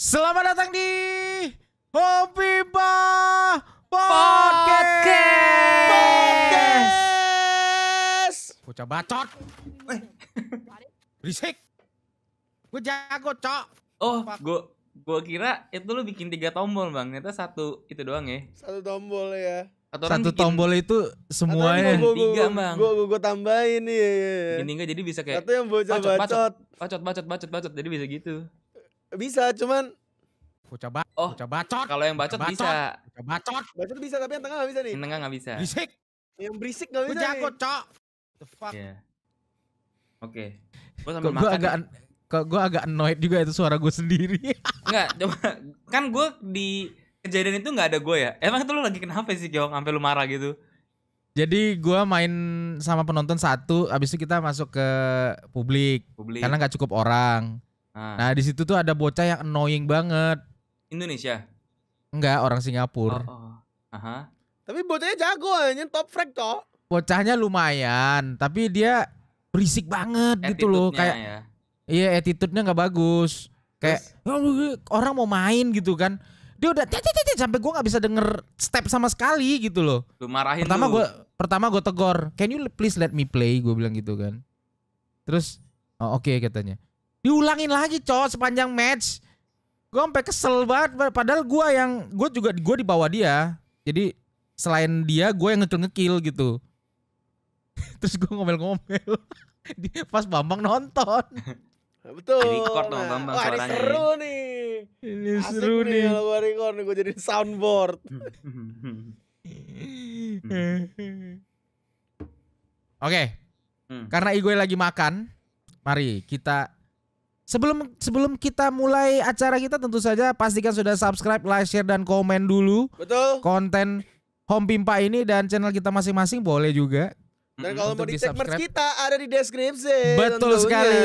Selamat datang di Hobiba Podcast. Bocah bacot. Berisik. Gue jago, Cok. Oh, gue kira itu lu bikin 3 tombol, Bang. Ternyata satu itu doang ya. Satu tombol ya. Atau Satu tombol itu semuanya. Tiga, Bang. Gue tambahin nih. Bikin 3 jadi bisa kayak Satu yang bocah bacot. Jadi bisa gitu. Bisa, cuman Bocah bacot. Kalau yang bacot bisa. Bocah bacot. bacot bisa tapi yang tengah gak bisa nih. Yang tengah nggak bisa. Berisik. Yang berisik gak Gue bisa jago, nih. Cok. The fuck. Iya. Oke. Gue Kok sambil gue makan. agak annoyed juga itu suara gue sendiri. Enggak, coba. Kan gue di kejadian itu nggak ada gue ya. Emang itu lu lagi kenapa sih, Jong? Sampai lu marah gitu? Jadi gue main sama penonton satu, abis itu kita masuk ke publik. Karena nggak cukup orang. Nah di situ tuh ada bocah yang annoying banget. Indonesia? Enggak, orang Singapura. Aha. Tapi bocahnya jago aja, top frag toh. Bocahnya lumayan, tapi dia berisik banget gitu loh. Kayak ya. iya, attitude-nya nggak bagus. Kayak orang mau main gitu kan. Dia udah sampai gue nggak bisa denger step sama sekali gitu loh. Lu marahin Pertama gue tegor, can you please let me play, gue bilang gitu kan. Terus oke, katanya. Diulangin lagi, Cok, sepanjang match. Gue sampai kesel banget, padahal gue di bawah dia. Jadi selain dia, gue yang ngekil gitu. Terus gue ngomel-ngomel pas Bambang nonton. Betul. Record dong Bambang Wah, suaranya. Ini seru nih. Ini Asik seru nih. Kalau gue record nih, gue jadiin soundboard. Oke. Karena Igoy lagi makan, mari kita sebelum kita mulai acara kita tentu saja pastikan sudah subscribe, like, share dan komen dulu. Betul. Konten Home Pimpa ini dan channel kita masing-masing boleh juga. Dan kalau mau Untuk dicek merch di-subscribe. kita ada di deskripsi. Betul tentunya. sekali.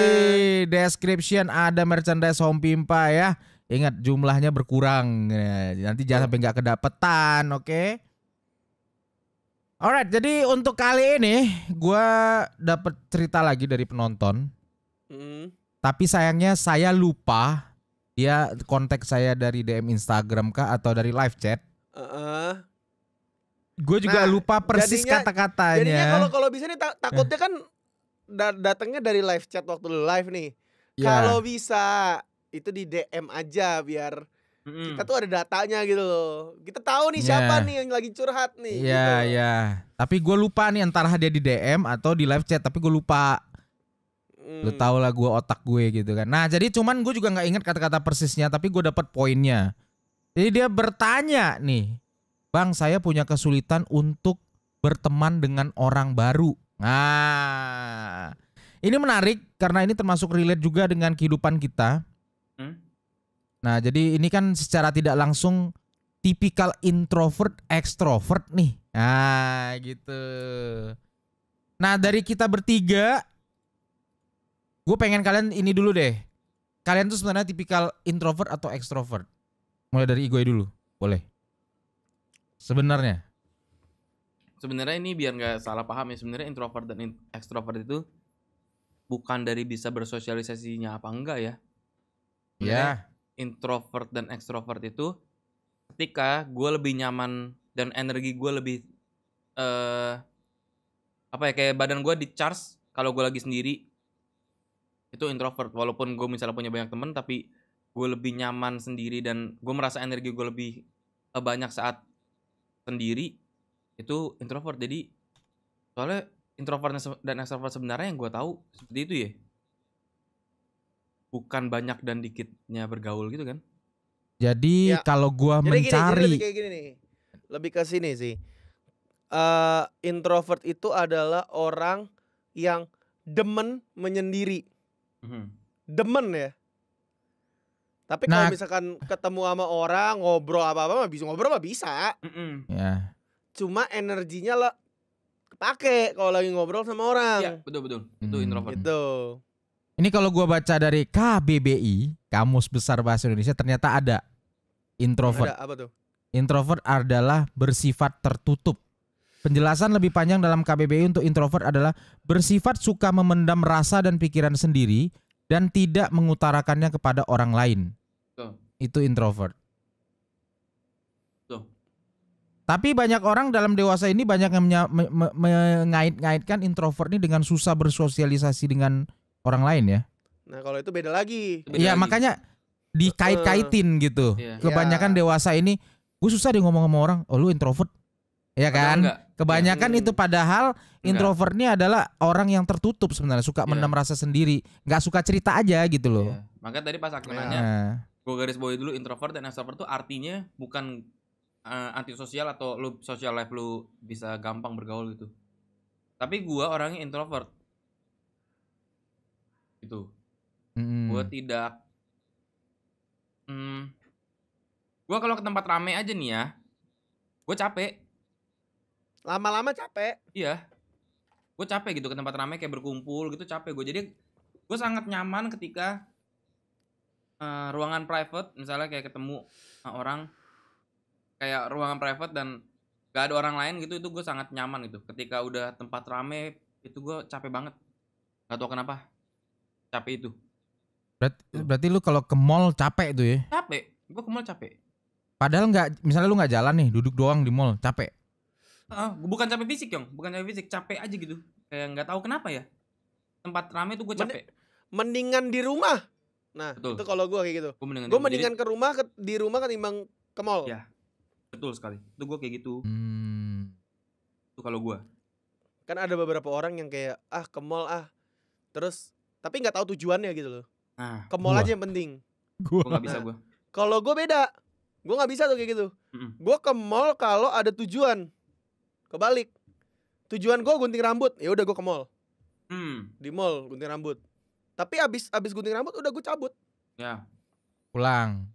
Description ada merchandise Home Pimpa ya. Ingat jumlahnya berkurang. Nanti jangan sampai nggak kedapetan, oke? Alright, jadi untuk kali ini gue dapet cerita lagi dari penonton. Tapi sayangnya saya lupa dia kontak saya dari DM Instagram kah atau dari live chat. Gue juga lupa persis kata-katanya. Jadinya kalau bisa nih takutnya kan datangnya dari live chat waktu lu live nih. Kalau bisa itu di DM aja biar kita tuh ada datanya gitu loh. Kita tahu nih siapa nih yang lagi curhat nih. Iya, iya. Tapi gue lupa nih antara dia di DM atau di live chat. Tapi gue lupa. Lu tau lah gue otak gue gitu kan. Nah jadi cuman gue juga gak ingat kata-kata persisnya. Tapi gue dapat poinnya. Jadi dia bertanya nih. Bang, saya punya kesulitan untuk berteman dengan orang baru. Nah, ini menarik karena ini termasuk relate juga dengan kehidupan kita. Nah, jadi ini kan secara tidak langsung tipikal introvert extrovert nih. Nah, gitu. Nah, dari kita bertiga, gue pengen kalian ini dulu deh. Kalian tuh sebenarnya tipikal introvert atau extrovert? Mulai dari Igoy dulu, boleh? Sebenarnya ini biar nggak salah paham ya, sebenarnya introvert dan extrovert itu bukan dari bisa bersosialisasinya apa enggak ya. Iya. Introvert dan extrovert itu ketika gue lebih nyaman dan energi gue lebih kayak badan gue di charge kalau gue lagi sendiri, itu introvert. Walaupun gue misalnya punya banyak teman tapi gue lebih nyaman sendiri dan gue merasa energi gue lebih banyak saat sendiri, itu introvert. Jadi soalnya introvert dan extrovert sebenarnya yang gue tahu seperti itu ya, bukan banyak dan dikitnya bergaul gitu kan. Jadi kalau gue mencari jadi kayak gini nih, lebih ke sini sih. Introvert itu adalah orang yang demen menyendiri. Demen ya. Tapi kalau misalkan ketemu sama orang ngobrol apa-apa mah bisa. Ya. Cuma energinya lah kepake kalau lagi ngobrol sama orang. Iya, betul. Itu introvert. Gitu. Ini kalau gua baca dari KBBI, Kamus Besar Bahasa Indonesia, ternyata ada introvert. Ada apa tuh? Introvert adalah bersifat tertutup. Penjelasan lebih panjang dalam KBBI untuk introvert adalah bersifat suka memendam rasa dan pikiran sendiri dan tidak mengutarakannya kepada orang lain. itu introvert. Tuh. Tapi banyak orang dalam dewasa ini banyak yang mengait-ngaitkan introvert ini dengan susah bersosialisasi dengan orang lain ya. Nah kalau itu beda lagi. Iya makanya dikait-kaitin gitu. Kebanyakan dewasa ini, gue susah deh ngomong sama orang. Oh lu introvert, ya kan? Kebanyakan itu padahal introvert ini adalah orang yang tertutup sebenarnya, suka mendam rasa sendiri, nggak suka cerita aja gitu loh. Makanya tadi pas aku nanya, gue garis bawahi dulu introvert dan extrovert tuh artinya bukan antisosial atau lu social life lu bisa gampang bergaul gitu. Tapi gue orangnya introvert. Gitu. Gue tidak gue kalau ke tempat rame aja nih ya, gue capek. Lama-lama capek. Iya. Gue capek gitu ke tempat rame kayak berkumpul gitu, capek gue. Jadi gue sangat nyaman ketika ruangan private, misalnya kayak ketemu orang kayak ruangan private dan gak ada orang lain gitu, itu gue sangat nyaman gitu. Ketika udah tempat rame itu gue capek banget. Gak tau kenapa. Capek itu. Berarti lu kalau ke mall capek tuh ya? Capek. Gue ke mall capek. Padahal nggak, misalnya lu nggak jalan nih, duduk doang di mall, capek. Bukan capek fisik, Yong. Bukan capek fisik, capek aja gitu. Kayak nggak tahu kenapa ya. Tempat rame tuh gue capek. Mendingan di rumah. Nah, betul. Itu kalau gue kayak gitu. Gue mendingan ke rumah di rumah ketimbang ke mall. Ya. Betul sekali. Itu gue kayak gitu. Itu kalau gue. Kan ada beberapa orang yang kayak ke mall terus tapi nggak tahu tujuannya gitu loh. Ke mall aja yang penting. Gue nggak bisa gue. Kalau gue beda. Gue nggak bisa tuh kayak gitu. Gue ke mall kalau ada tujuan. Kebalik. Tujuan gue gunting rambut, ya udah gue ke mall. Di mall gunting rambut. Tapi abis gunting rambut udah gue cabut. Ya. Pulang.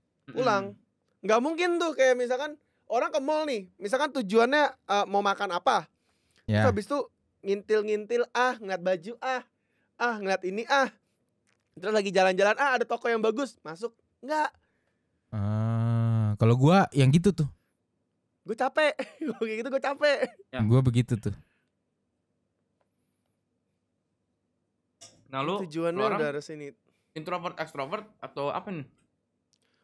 Nggak mungkin tuh kayak misalkan orang ke mall nih, misalkan tujuannya mau makan apa. Terus abis itu ngintil-ngintil ngeliat baju ngeliat ini terus lagi jalan-jalan ada toko yang bagus, masuk. Enggak. Kalau gua yang gitu tuh. Gue capek. Kayak gitu gue capek. Ya. Gua begitu tuh. Nah lu tujuannya udah harus ini. Introvert, extrovert atau apa nih?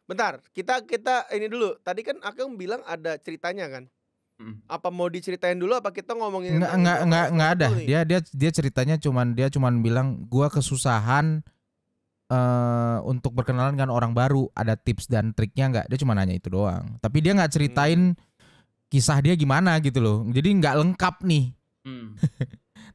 Bentar, kita ini dulu. Tadi kan Akang bilang ada ceritanya kan? Apa mau diceritain dulu apa kita ngomongin enggak ada. Dia ceritanya cuman bilang gua kesusahan untuk berkenalan dengan orang baru, ada tips dan triknya nggak? Dia cuma nanya itu doang. Tapi dia nggak ceritain kisah dia gimana gitu loh. Jadi nggak lengkap nih.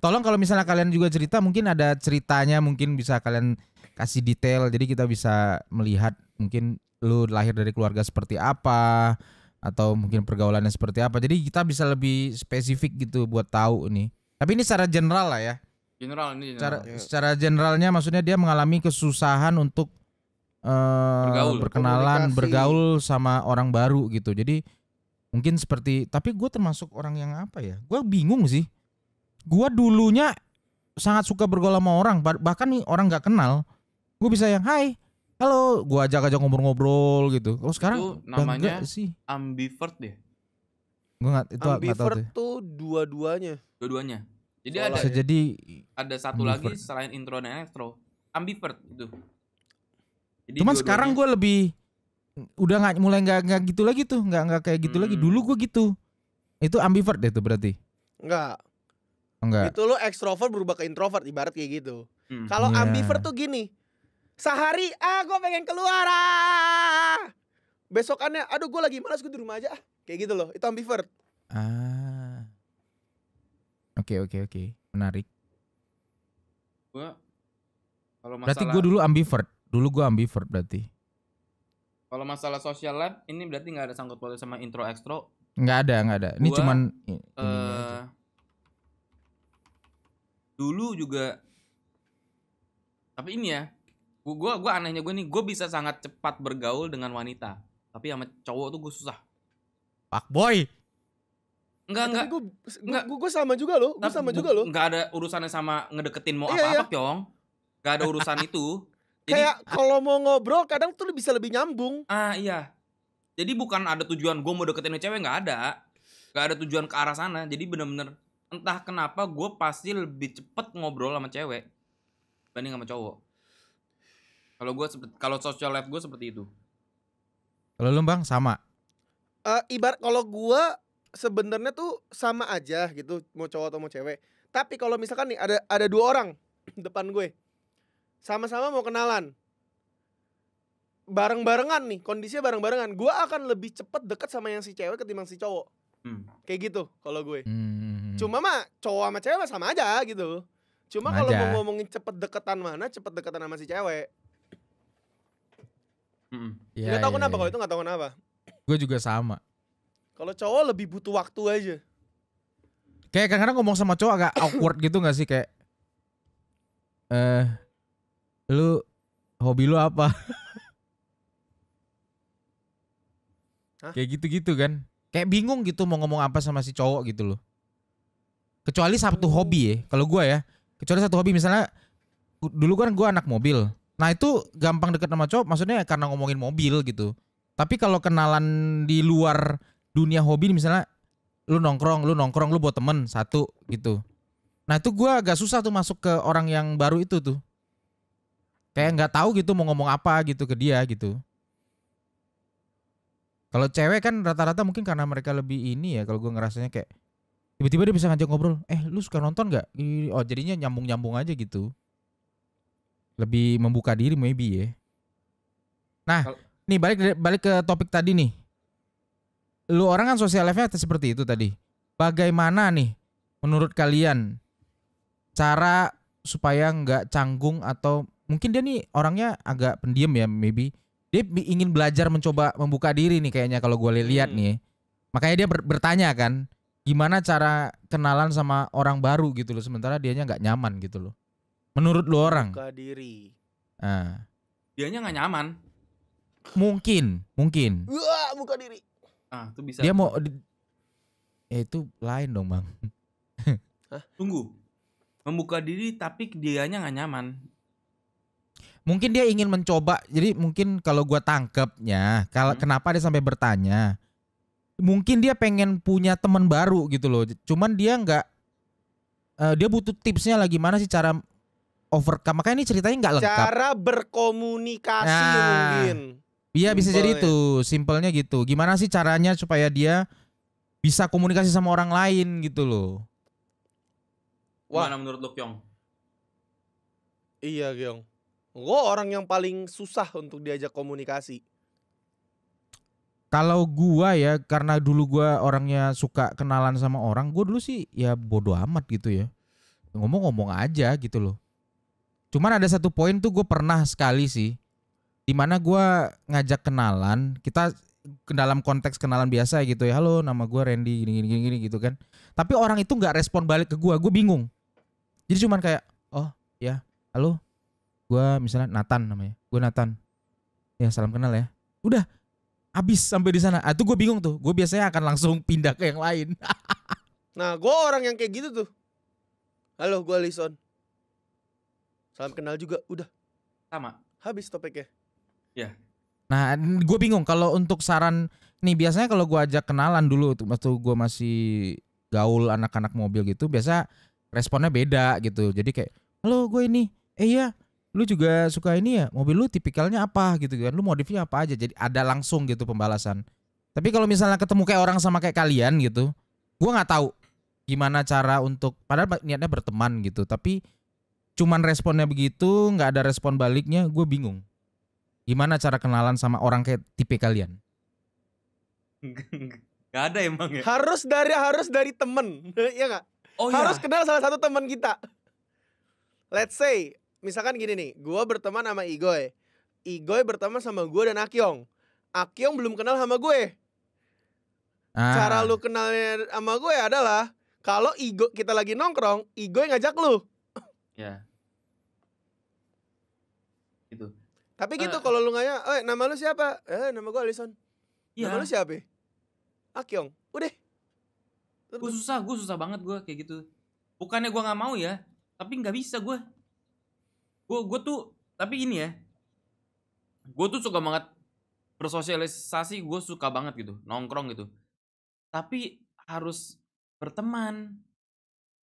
Tolong kalau misalnya kalian juga cerita, mungkin ada ceritanya, mungkin bisa kalian kasih detail. Jadi kita bisa melihat mungkin lu lahir dari keluarga seperti apa, atau mungkin pergaulannya seperti apa. Jadi kita bisa lebih spesifik gitu buat tahu nih. Tapi ini secara general lah ya. General. Secara generalnya maksudnya dia mengalami kesusahan untuk berkenalan, bergaul sama orang baru gitu. Jadi mungkin seperti, tapi gue termasuk orang yang apa ya? Gue bingung sih. Gue dulunya sangat suka bergaul sama orang, bahkan nih orang nggak kenal, gue bisa yang hai, halo, gue ajak ngobrol-ngobrol gitu. Kalau sekarang itu namanya sih ambivert deh. Gue nggak tahu. Ambivert tuh dua-duanya. Jadi ada satu lagi selain intro dan extro, ambivert itu. Jadi cuman sekarang gue lebih udah mulai nggak gitu lagi tuh, nggak kayak gitu lagi. Dulu gue gitu. Itu ambivert deh tuh berarti. Enggak. Itu lo extrovert berubah ke introvert, ibarat kayak gitu. Kalau ambivert tuh gini. Sehari gue pengen keluar besokannya aduh gue lagi malas, gue di rumah aja kayak gitu loh. Itu ambivert. Oke. Menarik. Berarti gue dulu ambivert berarti. Kalau masalah social life ini berarti nggak ada sangkut pautnya sama intro extro. Nggak ada. Ini cuman aja. Dulu juga, tapi ini ya, gue anehnya gue nih, gue bisa sangat cepat bergaul dengan wanita, tapi sama cowok tuh gue susah. Fuckboy. Enggak. Gue sama juga loh. Enggak ada urusannya sama ngedeketin mau apa-apa, Pyong. Enggak ada urusan itu. Jadi, kayak kalau mau ngobrol kadang tuh bisa lebih nyambung. Iya. Jadi bukan ada tujuan gue mau deketin cewek, enggak ada. Enggak ada tujuan ke arah sana. Jadi bener-bener entah kenapa gue pasti lebih cepet ngobrol sama cewek banding sama cowok. Kalau social life gue seperti itu. Kalau lu Bang sama? Ibarat kalau gua sebenarnya tuh sama aja gitu, mau cowok atau mau cewek. Tapi kalau misalkan nih ada 2 orang depan gue, sama-sama mau kenalan, bareng-barengan nih, kondisinya bareng-barengan, gua akan lebih cepet deket sama yang si cewek ketimbang si cowok. Kayak gitu kalau gue. Cuma mah cowok sama cewek sama aja gitu. Cuma Sama kalau aja. mau ngomongin cepet deketan mana, cepet deketan sama si cewek. Iya, Nggak tahu iya, kenapa, iya. kalau itu nggak tahu kenapa. Gue juga sama. Kalau cowok lebih butuh waktu aja. Kayak kadang-kadang ngomong sama cowok agak awkward gitu gak sih, kayak lu hobi lu apa? Hah? Kayak gitu-gitu kan. Kayak bingung gitu mau ngomong apa sama si cowok gitu loh. Kecuali satu hobi ya. Kalau gue ya, kecuali satu hobi misalnya dulu kan gue anak mobil. Nah itu gampang deket sama cowok maksudnya karena ngomongin mobil gitu. Tapi kalau kenalan di luar dunia hobi misalnya lu nongkrong, lu buat temen satu gitu. Nah itu gue agak susah tuh masuk ke orang yang baru itu tuh. Kayak nggak tahu gitu mau ngomong apa gitu ke dia gitu. Kalau cewek kan rata-rata mungkin karena mereka lebih ini ya, kalau gue ngerasanya kayak tiba-tiba dia bisa ngajak ngobrol, lu suka nonton nggak? Oh jadinya nyambung-nyambung aja gitu. Lebih membuka diri maybe ya. Nah, nih balik ke topik tadi nih. Lu orang kan social life-nya seperti itu tadi. Bagaimana nih menurut kalian cara supaya nggak canggung atau mungkin dia nih orangnya agak pendiam ya maybe. Dia ingin belajar mencoba membuka diri nih kayaknya kalau gue lihat nih. Makanya dia bertanya kan, gimana cara kenalan sama orang baru gitu loh, sementara dianya nggak nyaman gitu loh. Menurut lu orang? Buka diri. Nah, Dianya nggak nyaman. mungkin. Wah, buka diri. Itu bisa. Dia mau, itu lain dong Bang. Hah? Tunggu. Membuka diri tapi dianya nggak nyaman. Mungkin dia ingin mencoba. Jadi mungkin kalau gua tangkepnya, kenapa dia sampai bertanya? Mungkin dia pengen punya teman baru gitu loh. Cuman dia nggak, dia butuh tipsnya lah gimana sih cara overcome. Makanya ini ceritanya nggak lengkap. Cara berkomunikasi mungkin. Iya bisa jadi itu, simpelnya gitu. Gimana sih caranya supaya dia bisa komunikasi sama orang lain gitu loh. Gimana menurut lu Kyong? Iya Kyong. Gue orang yang paling susah untuk diajak komunikasi. Kalau gua ya, karena dulu gua orangnya suka kenalan sama orang, gua dulu sih ya bodo amat gitu ya. Ngomong-ngomong aja gitu loh. Cuman ada satu poin tuh gue pernah sekali sih, dimana gua ngajak kenalan, kita dalam konteks kenalan biasa gitu ya, halo nama gua Randy gini gitu kan. Tapi orang itu nggak respon balik ke gua bingung. Jadi cuman kayak, oh ya, halo, gua misalnya Nathan namanya, gua Nathan, ya salam kenal ya, udah. Abis sampai di sana. Itu gue bingung tuh. Gue biasanya akan langsung pindah ke yang lain. Nah, gue orang yang kayak gitu tuh. Halo, gue Lison. Salam kenal juga. Udah. Sama. Habis topiknya. Ya. Nah, gue bingung kalau untuk saran nih, biasanya kalau gue ajak kenalan dulu waktu gue masih gaul anak-anak mobil gitu, biasa responnya beda gitu. Jadi kayak, halo gue ini, iya, lu juga suka ini ya, mobil lu tipikalnya apa gitu kan, lu modifnya apa aja, jadi ada langsung gitu pembalasan. Tapi kalau misalnya ketemu kayak orang sama kayak kalian gitu, gue nggak tahu gimana cara untuk, padahal niatnya berteman gitu, tapi cuman responnya begitu, nggak ada respon baliknya, gue bingung. Gimana cara kenalan sama orang kayak tipe kalian? Gak ada emang ya? Harus dari temen. Iya gak? Oh harus iya. kenal salah satu teman kita. Let's say misalkan gini nih, gue berteman sama Igoy. Igoy berteman sama gue dan Akyong. Akyong belum kenal sama gue. Cara lu kenalnya sama gue adalah kalau kita lagi nongkrong, Igoy ngajak lu. Ya. Gitu. Tapi gitu kalau lu ngajak, nama lu siapa? Nama gue Alison. Ya. Nama lu siapa? Akyong. Udah. Gue susah banget gue kayak gitu. Bukannya gue nggak mau ya, tapi nggak bisa gue. Gue tuh, tapi ini ya, gue tuh suka banget bersosialisasi, gue suka banget gitu, nongkrong gitu. Tapi harus berteman.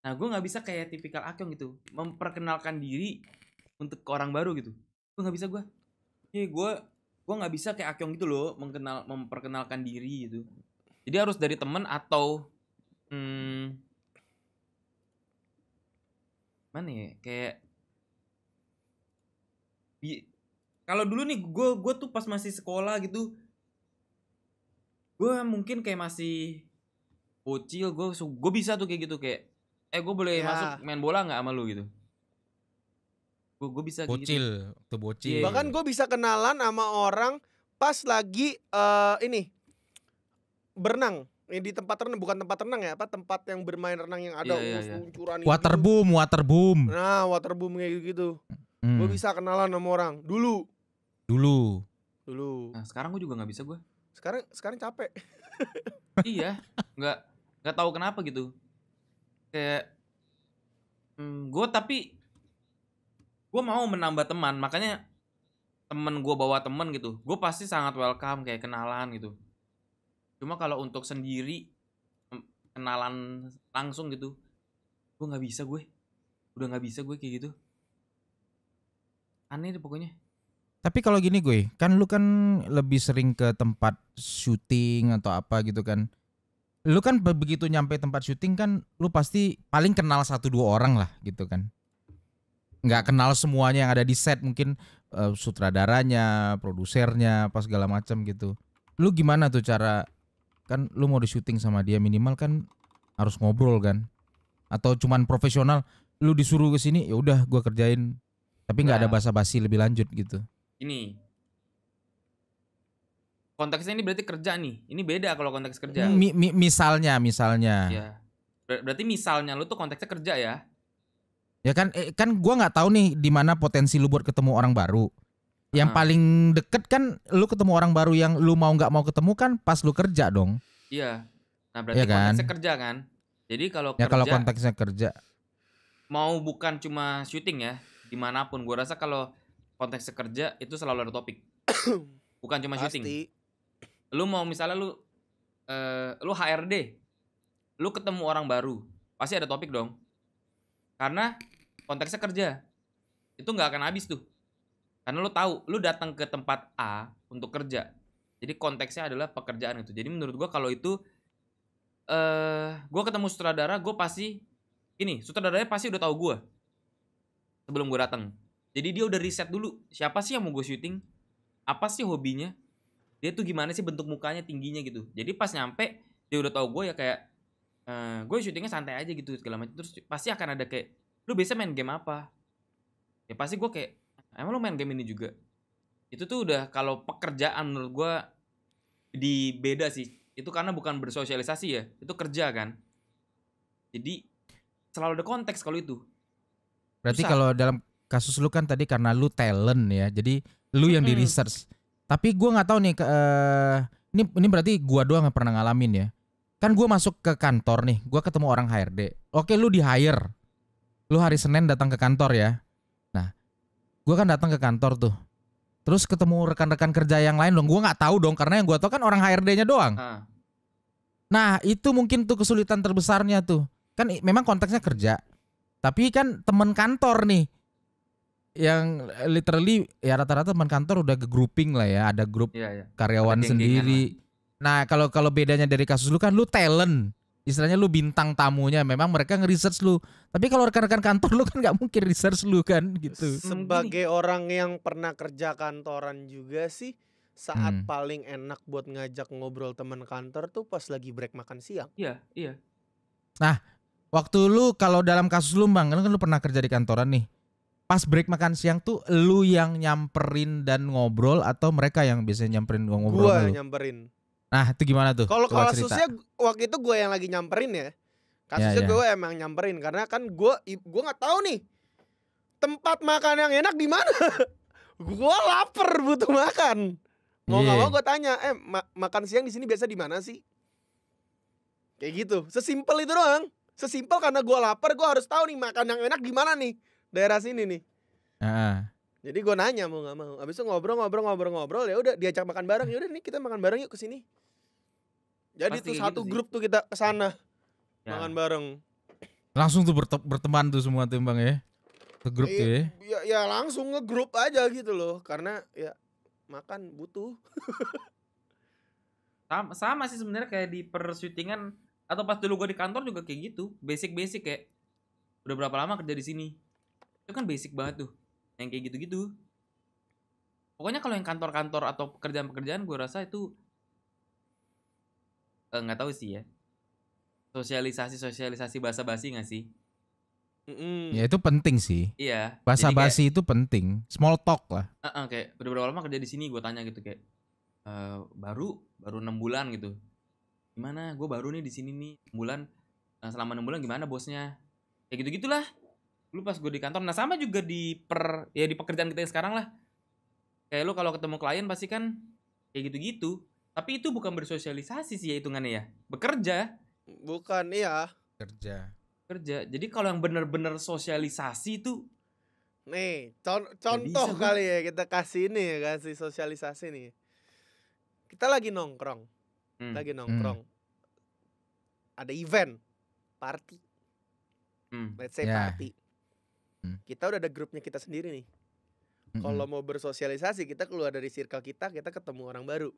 Nah gue nggak bisa kayak tipikal Akyong gitu, memperkenalkan diri untuk ke orang baru gitu. Gue nggak bisa gue. Gue gue nggak bisa kayak Akyong gitu loh, memperkenalkan diri gitu. Jadi harus dari temen atau mana ya, kayak kalau dulu nih gue tuh pas masih sekolah gitu, gue mungkin kayak masih bocil, gue bisa tuh kayak gitu, kayak gue boleh masuk main bola nggak sama lu gitu. Gue bisa kayak bocil, gitu. tuh bocil. Bahkan gue bisa kenalan sama orang pas lagi ini berenang. Di tempat renang, bukan tempat renang ya, tempat yang bermain renang yang ada luncuran itu. Waterboom. Nah, waterboom kayak gitu. Gue bisa kenalan sama orang dulu. Nah, sekarang gue juga nggak bisa gue. Sekarang capek. Iya, nggak tahu kenapa gitu. Kayak gue mau menambah teman, makanya temen gue bawa temen gitu, gue pasti sangat welcome kayak kenalan gitu. Cuma kalau untuk sendiri kenalan langsung gitu, gue nggak bisa, udah nggak bisa gue kayak gitu. Aneh deh pokoknya. Tapi kalau gini gue, kan lu kan lebih sering ke tempat syuting atau apa gitu kan. Lu kan begitu nyampe tempat syuting kan lu pasti paling kenal 1-2 orang lah gitu kan. Nggak kenal semuanya yang ada di set, mungkin sutradaranya, produsernya, apa segala macam gitu. Lu gimana tuh cara, kan lu mau di syuting sama dia minimal kan harus ngobrol kan? Atau cuman profesional, lu disuruh ke sini ya udah gua kerjain, tapi nggak ada basa-basi lebih lanjut gitu. Ini konteksnya ini berarti kerja nih. Ini beda kalau konteks kerja. Misalnya. Ya. Berarti misalnya lu tuh konteksnya kerja ya. Ya kan gua nggak tahu nih di mana potensi lu buat ketemu orang baru. Yang paling deket kan lu ketemu orang baru yang lu mau nggak mau ketemu kan pas lu kerja dong. Iya. Nah berarti ya konteksnya kerja kan. Jadi kalau ya, kalau konteksnya kerja, mau bukan cuma syuting ya, dimanapun gue rasa kalau konteksnya kerja itu selalu ada topik. Bukan cuma syuting. Lu mau misalnya lu HRD, lu ketemu orang baru, pasti ada topik dong. Karena konteksnya kerja, itu nggak akan habis tuh. Karena lu tahu, lu datang ke tempat A untuk kerja. Jadi konteksnya adalah pekerjaan itu. Jadi menurut gue kalau itu, gue ketemu sutradara, gue pasti ini sutradaranya pasti udah tahu gue sebelum gue datang. Jadi dia udah riset dulu siapa sih yang mau gue syuting, apa sih hobinya, dia tuh gimana sih bentuk mukanya, tingginya gitu. Jadi pas nyampe dia udah tahu gue ya kayak gue syutingnya santai aja gitu segala macam. Terus pasti akan ada kayak, lu biasa main game apa? Ya pasti gue kayak, emang lu main game ini juga? Itu tuh udah kalau pekerjaan menurut gue di beda sih. Itu karena bukan bersosialisasi ya, itu kerja kan. Jadi selalu ada konteks kalau itu. Berarti kalau dalam kasus lu kan tadi karena lu talent ya, jadi lu yang di research. Tapi gue nggak tahu nih, ini berarti gue doang yang pernah ngalamin ya. Kan gue masuk ke kantor nih, gue ketemu orang HRD. Oke, lu di hire, lu hari Senin datang ke kantor ya. Nah, gue kan datang ke kantor tuh. Terus ketemu rekan-rekan kerja yang lain dong. Gue nggak tahu dong, karena yang gue tahu kan orang HRD-nya doang. Nah itu mungkin tuh kesulitan terbesarnya tuh. Kan memang konteksnya kerja, tapi kan teman kantor nih, yang literally ya rata-rata teman kantor udah grouping lah ya. Ada grup karyawan sendiri. Nah kalau bedanya dari kasus lu kan lu talent, istilahnya lu bintang tamunya, memang mereka nge-research lu. Tapi kalau rekan-rekan kantor lu kan nggak mungkin research lu kan gitu. Sebagai orang yang pernah kerja kantoran juga sih, saat paling enak buat ngajak ngobrol teman kantor tuh pas lagi break makan siang. Iya. Nah, waktu lu kalau dalam kasus lu Bang, kan lu pernah kerja di kantoran nih. Pas break makan siang tuh lu yang nyamperin dan ngobrol atau mereka yang biasanya nyamperin ngobrol? Gua nyamperin. Nah itu gimana tuh? Kalau kasusnya waktu itu gue yang lagi nyamperin ya. Kasusnya gue emang nyamperin karena kan gue nggak tahu nih tempat makan yang enak di mana. Gue lapar butuh makan. Mau nggak mau gue tanya, makan siang di sini biasa di mana sih? Kayak gitu. Sesimpel itu doang. Sesimpel karena gue lapar, gue harus tahu nih makan yang enak di mana nih daerah sini nih. Jadi gue nanya mau nggak mau. Abis itu ngobrol ya udah diajak makan bareng. Ya udah nih kita makan bareng yuk kesini. Jadi pasti tuh satu gitu grup tuh kita kesana makan bareng. Langsung tuh berteman tuh semua tuh Bang ya. Ke grup tuh ya. Ya langsung ngegrup aja gitu loh. Karena ya makan butuh. Sama sih sebenarnya kayak di persyutingan atau pas dulu gue di kantor juga kayak gitu. Basic kayak udah berapa lama kerja di sini. Itu kan basic banget tuh. Yang kayak gitu-gitu. Pokoknya kalau yang kantor-kantor atau pekerjaan-pekerjaan gue rasa itu nggak tahu sih ya. Sosialisasi basa-basi nggak sih? Ya itu penting sih. Iya. Basa-basi itu penting. Small talk lah. Kayak udah berapa lama kerja di sini, gue tanya gitu kayak baru 6 bulan gitu. Gimana? Gue baru nih di sini nih 6 bulan. Selama 6 bulan gimana bosnya? Kayak gitu-gitulah. Lu pas gue di kantor. Nah sama juga di pekerjaan kita yang sekarang lah. Kayak lu kalau ketemu klien pasti kan kayak gitu-gitu. Tapi itu bukan bersosialisasi sih ya hitungannya ya. Bekerja. Bukan, iya. Kerja. Jadi kalau yang bener-bener sosialisasi itu nih, contoh kali ya kita kasih ini ya, kasih sosialisasi nih. Kita lagi nongkrong. Ada event, party. Let's say party. Kita udah ada grupnya kita sendiri nih. Kalau mau bersosialisasi, kita keluar dari circle kita ketemu orang baru.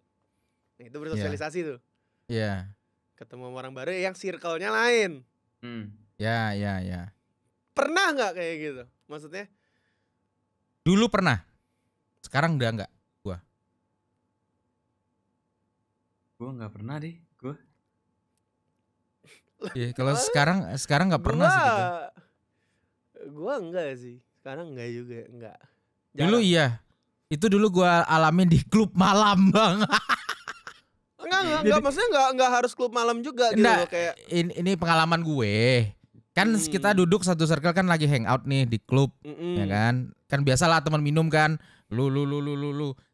Nah, itu bersosialisasi tuh. Iya. Ketemu orang baru yang circle-nya lain. Ya. Pernah nggak kayak gitu? Maksudnya? Dulu pernah. Sekarang udah nggak. Gue nggak pernah deh. Iya, kalau sekarang nggak pernah sih gitu. Gua enggak sih. Sekarang enggak juga, enggak. Jarang. Dulu iya. Itu dulu gua alamin di klub malam, Bang. Enggak, maksudnya enggak harus klub malam juga gitu loh, kayak ini pengalaman gue. Kan kita duduk satu circle kan lagi hangout nih di klub, ya kan? Kan biasalah teman minum kan. Lu.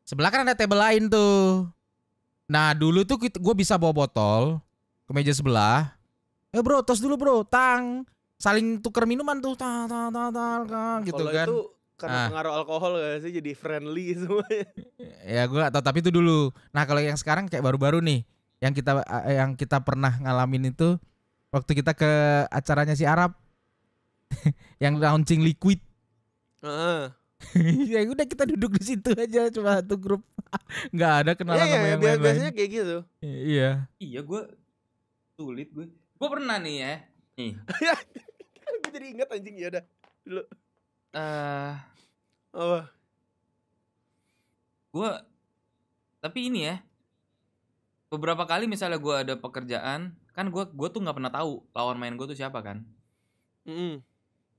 Sebelah kan ada table lain tuh. Nah, dulu tuh gue bisa bawa botol ke meja sebelah. Bro, tos dulu bro, saling tuker minuman tuh, gitu kalo kan. Kalau itu karena pengaruh alkohol gak sih, jadi friendly semuanya. Ya gue gak tahu, tapi itu dulu. Nah kalau yang sekarang kayak baru-baru nih, yang kita pernah ngalamin itu waktu kita ke acaranya si Arab, yang launching liquid. Ya udah kita duduk di situ aja, cuma satu grup, nggak ada kenalan sama yang lain. Biasanya kayak gitu. Iya, gue sulit gue pernah nih ya. Nih. Gue jadi ingat anjing, ya udah dulu. Apa? Gue tapi ini ya. Beberapa kali misalnya gue ada pekerjaan, kan gue tuh nggak pernah tahu lawan main gue tuh siapa kan.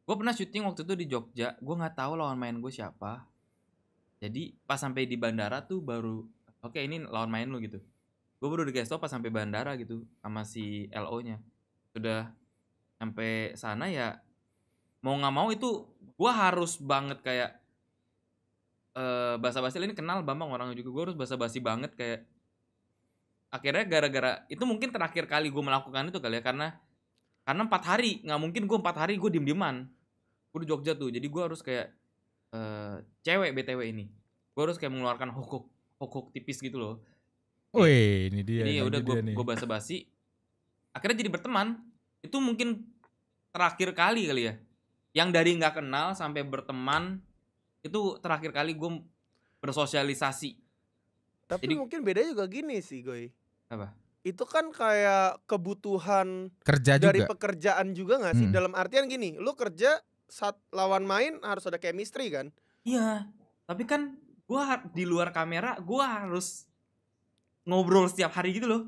Gue pernah syuting waktu itu di Jogja, gue nggak tahu lawan main gue siapa. Jadi pas sampai di bandara tuh baru, oke, ini lawan main lu gitu. Gue baru dikasih tau pas sampai bandara gitu sama si LO-nya. Sudah sampai sana ya, mau nggak mau itu gue harus banget kayak basa-basi. Ini kenal Bambang orangnya juga, gue harus basa-basi banget kayak. Akhirnya gara-gara itu mungkin terakhir kali gue melakukan itu kali ya, karena 4 hari, nggak mungkin gue 4 hari gue diem-dieman. Gue di Jogja tuh, jadi gue harus kayak cewek BTW ini, gue harus kayak mengeluarkan hok tipis gitu loh. Wih, ini dia. Jadi udah gue basa-basi. Akhirnya jadi berteman. Itu mungkin terakhir kali ya. Yang dari nggak kenal sampai berteman itu terakhir kali gue bersosialisasi. Tapi jadi, mungkin bedanya juga gini sih, Goy. Apa? Itu kan kayak kebutuhan kerja dari juga. Pekerjaan juga nggak sih? Dalam artian gini, lu kerja saat lawan main harus ada chemistry kan? Iya. Tapi kan gue di luar kamera gue harus ngobrol setiap hari gitu loh.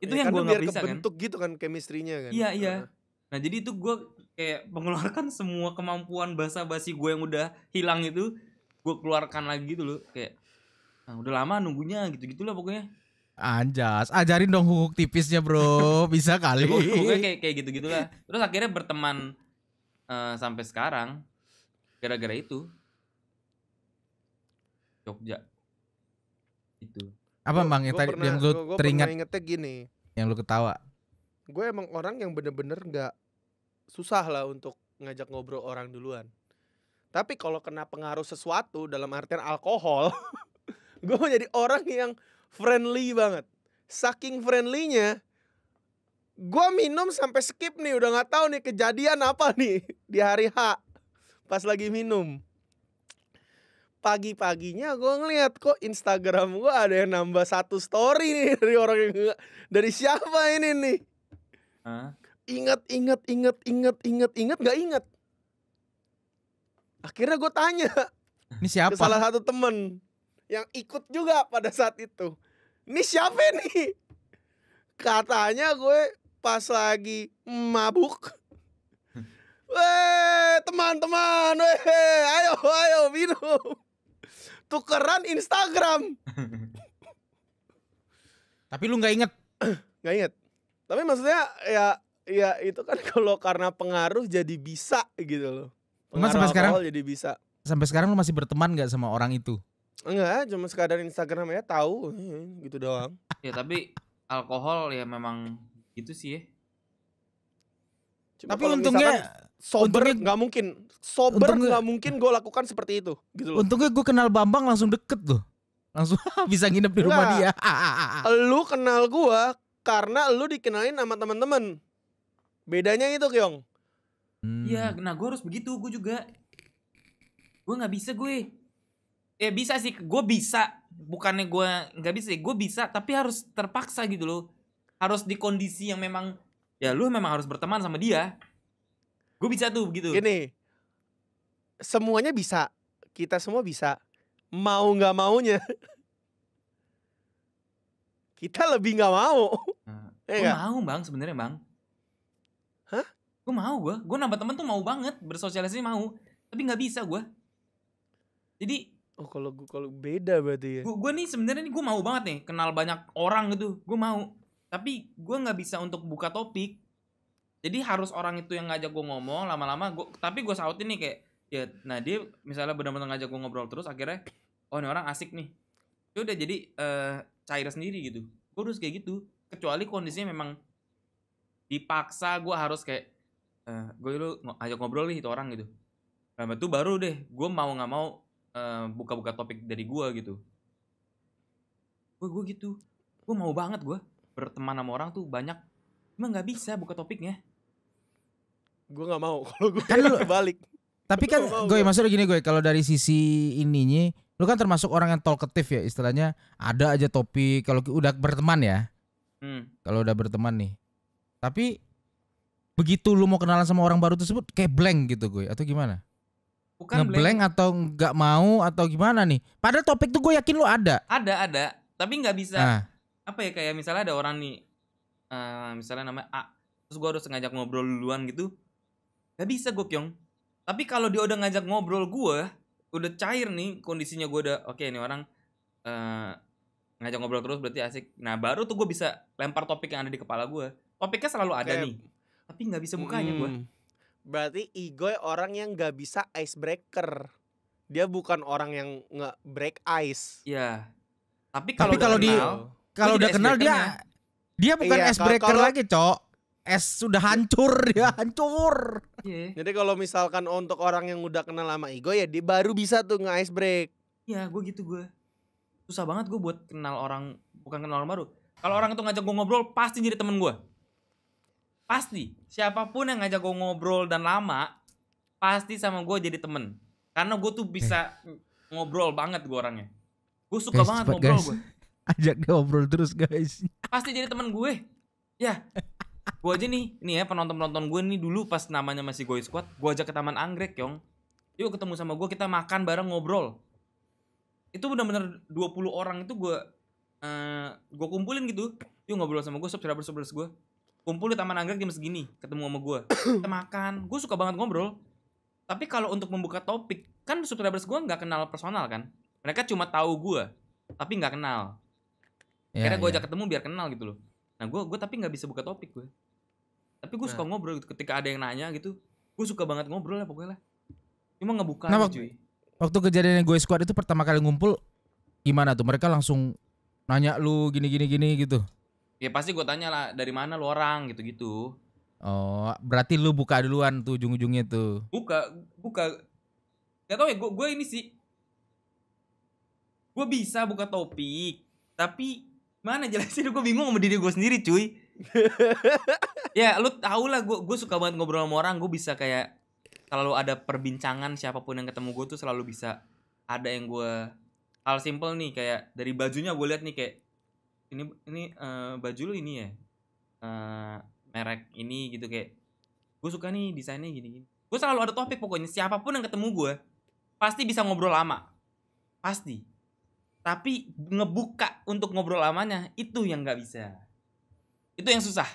Itu yang gue nggak bisa kan. Kebentuk gitu kan chemistry-nya kan. Iya. Nah jadi itu gue kayak mengeluarkan semua kemampuan basa-basi gue yang udah hilang itu, gue keluarkan lagi gitu loh. Kayak udah lama nunggunya gitu-gitulah pokoknya. Anjas, ajarin dong hukuk tipisnya bro, bisa kali. Pokoknya kayak gitu-gitulah. Terus akhirnya berteman sampai sekarang gara-gara itu. Jogja. Itu. Apa Bang yang tadi yang lu teringat? Gue ingetnya gini. Yang lu ketawa. Gue emang orang yang bener-bener gak susah lah untuk ngajak ngobrol orang duluan. Tapi kalau kena pengaruh sesuatu dalam artian alkohol, gue menjadi orang yang friendly banget. Saking friendly-nya, gue minum sampai skip nih, udah gak tahu nih kejadian apa nih di hari H pas lagi minum. pagi-paginya gue ngeliat kok Instagram gue ada yang nambah 1 story nih dari orang yang dari siapa ini nih? Ingat nggak ingat. Akhirnya gue tanya Ini siapa? ke salah satu temen yang ikut juga pada saat itu. Ini siapa nih? Katanya gue pas lagi mabuk. Weh teman-teman, ayo minum. Tukeran Instagram. Tapi lu nggak inget? Nggak inget. Tapi maksudnya ya itu kan kalau karena pengaruh jadi bisa gitu loh. Cuma Pengaruh sampai sekarang alkohol jadi bisa. Sampai sekarang lu masih berteman nggak sama orang itu? Enggak, cuma sekadar Instagram ya tahu gitu doang. Ya tapi alkohol ya memang gitu sih ya. Cuma Tapi kalau untungnya sober untungnya- nggak mungkin. Sober untungnya- nggak mungkin gue lakukan seperti itu gitu loh. Untungnya gue kenal Bambang langsung deket tuh. Langsung bisa nginep di rumah dia. Enggak. Lu kenal gua karena lu dikenalin sama teman-teman. Bedanya itu, Kyong. Iya, nah gue harus begitu, gue juga. Gue nggak bisa gue. Ya bisa sih, gue bisa. Bukannya gue nggak bisa, gue bisa. Tapi harus terpaksa gitu loh. Harus di kondisi yang memang, ya lu memang harus berteman sama dia. Gue bisa tuh begitu. Gini, semuanya bisa. Kita semua bisa. Mau nggak maunya. Kita lebih nggak mau. Gue mau bang sebenarnya bang. Hah? Gue mau gue nambah temen tuh mau banget, bersosialisasi mau. Tapi nggak bisa gue. Jadi Oh kalau beda berarti ya. gue nih sebenarnya gue mau banget nih kenal banyak orang gitu, gue mau. Tapi gue nggak bisa untuk buka topik. Jadi harus orang itu yang ngajak gue ngomong lama-lama. Tapi gue sautin nih kayak, ya, nah dia misalnya benar-benar ngajak gue ngobrol terus, akhirnya, oh ini orang asik nih. Ya udah jadi cair sendiri gitu. Gue harus kayak gitu. Kecuali kondisinya memang dipaksa gue harus kayak, gue dulu ajak ngobrol nih itu orang gitu. Nah itu baru deh gue mau nggak mau buka-buka topik dari gue gitu. Gue gitu. Gue mau banget gue berteman sama orang tuh banyak. Cuma nggak bisa buka topiknya. Gue nggak mau kalau gue Kan lu- kebalik. Tapi kan Mau gue gua. maksudnya gini gue, kalau dari sisi ininya, lu kan termasuk orang yang talkative ya, istilahnya ada aja topik kalau udah berteman ya. Kalau udah berteman nih. Tapi begitu lu mau kenalan sama orang baru tersebut kayak blank gitu gue, atau gimana? Bukan Ngeblank atau nggak mau atau gimana nih? Padahal topik tuh gue yakin lu ada. Ada. Tapi nggak bisa. Nah, Apa ya, kayak misalnya ada orang nih, misalnya namanya A, terus gue harus ngajak ngobrol duluan gitu, nggak bisa gue Kyong. Tapi kalau dia udah ngajak ngobrol gue, udah cair nih kondisinya, gue udah oke, ini orang ngajak ngobrol terus berarti asik. Nah baru tuh gue bisa lempar topik yang ada di kepala gue. Topiknya selalu ada Kayak- nih, tapi nggak bisa bukanya gue. Berarti Igoy orang yang nggak bisa icebreaker. Dia bukan orang yang nggak break ice. Iya. Tapi Tapi kalau udah di- kenal, kalau gua udah jadi kenal icebreaker-nya. dia bukan Iya, icebreaker kalau- lagi, Cok. Es sudah hancur, dia hancur. Iya, Jadi kalau misalkan untuk orang yang udah kenal sama Igoy ya dia baru bisa tuh nge-ice break. iya gue gitu gue. Susah banget gue buat kenal orang, bukan kenal orang baru. Kalau orang itu ngajak gue ngobrol pasti jadi temen gue. Pasti. Siapapun yang ngajak gue ngobrol dan lama, pasti sama gue jadi temen. Karena gue tuh bisa ngobrol banget gue orangnya. Gue suka Guys, banget cepat, ngobrol guys. gue. Ajak dia ngobrol terus, guys. Pasti jadi temen gue. Ya. Gue aja nih ya penonton-penonton gue nih dulu pas namanya masih Goy Squad, gue ajak ke Taman Anggrek, Yong. Yuk ketemu sama gue, kita makan bareng ngobrol. Itu benar-benar 20 orang itu gue kumpulin gitu. Yuk ngobrol sama gue, subscribers gue. Kumpul di Taman Anggrek jam segini, ketemu sama gue. Kita makan. Gue suka banget ngobrol. Tapi kalau untuk membuka topik, kan subscribers gue nggak kenal personal kan. Mereka cuma tahu gue, tapi nggak kenal. Ya, Akhirnya gue ya. ajak ketemu biar kenal gitu loh. Nah gue tapi nggak bisa buka topik gue. Tapi gue suka ngobrol gitu. Ketika ada yang nanya gitu, gue suka banget ngobrol lah pokoknya lah. Cuma ngebuka Nah, aja, cuy. Waktu kejadiannya gue squad itu pertama kali ngumpul gimana tuh? Mereka langsung nanya lu gini gitu. Ya pasti gue tanya lah, dari mana lu orang gitu-gitu. Oh, berarti lu buka duluan tuh ujung-ujungnya tuh. Buka. Gak tau ya, gue ini sih. Gue bisa buka topik, tapi mana jelasin, gue bingung sama diri gue sendiri cuy. Ya lu tau lah, gue suka banget ngobrol sama orang. Gue bisa kayak selalu ada perbincangan, siapapun yang ketemu gue tuh selalu bisa ada yang gue hal simple nih kayak dari bajunya gue lihat nih kayak ini baju lu ini ya merek ini gitu kayak gue suka nih desainnya gini. Gue selalu ada topik pokoknya siapapun yang ketemu gue pasti bisa ngobrol lama pasti. Tapi ngebuka untuk ngobrol lamanya itu yang nggak bisa. Itu yang susah.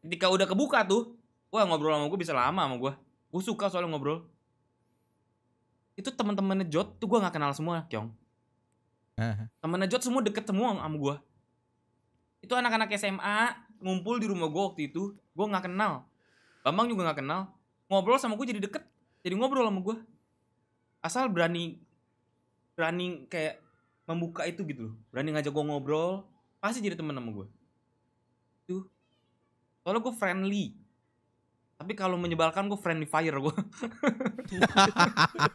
Ketika udah kebuka tuh, wah ngobrol sama gue bisa lama sama gue. Gue suka soalnya ngobrol. Itu teman-temannya Jot tuh gue nggak kenal semua, Kyong. Temennya Jot semua deket semua sama gue. Itu anak-anak SMA ngumpul di rumah gue waktu itu, gue nggak kenal. Bambang juga nggak kenal. Ngobrol sama gue jadi deket, jadi ngobrol sama gue. Asal berani kayak membuka itu gitu loh. Berani ngajak gue ngobrol, pasti jadi temen sama gue. Tuh. Soalnya gue friendly. Tapi kalau menyebalkan gue friendly fire gue.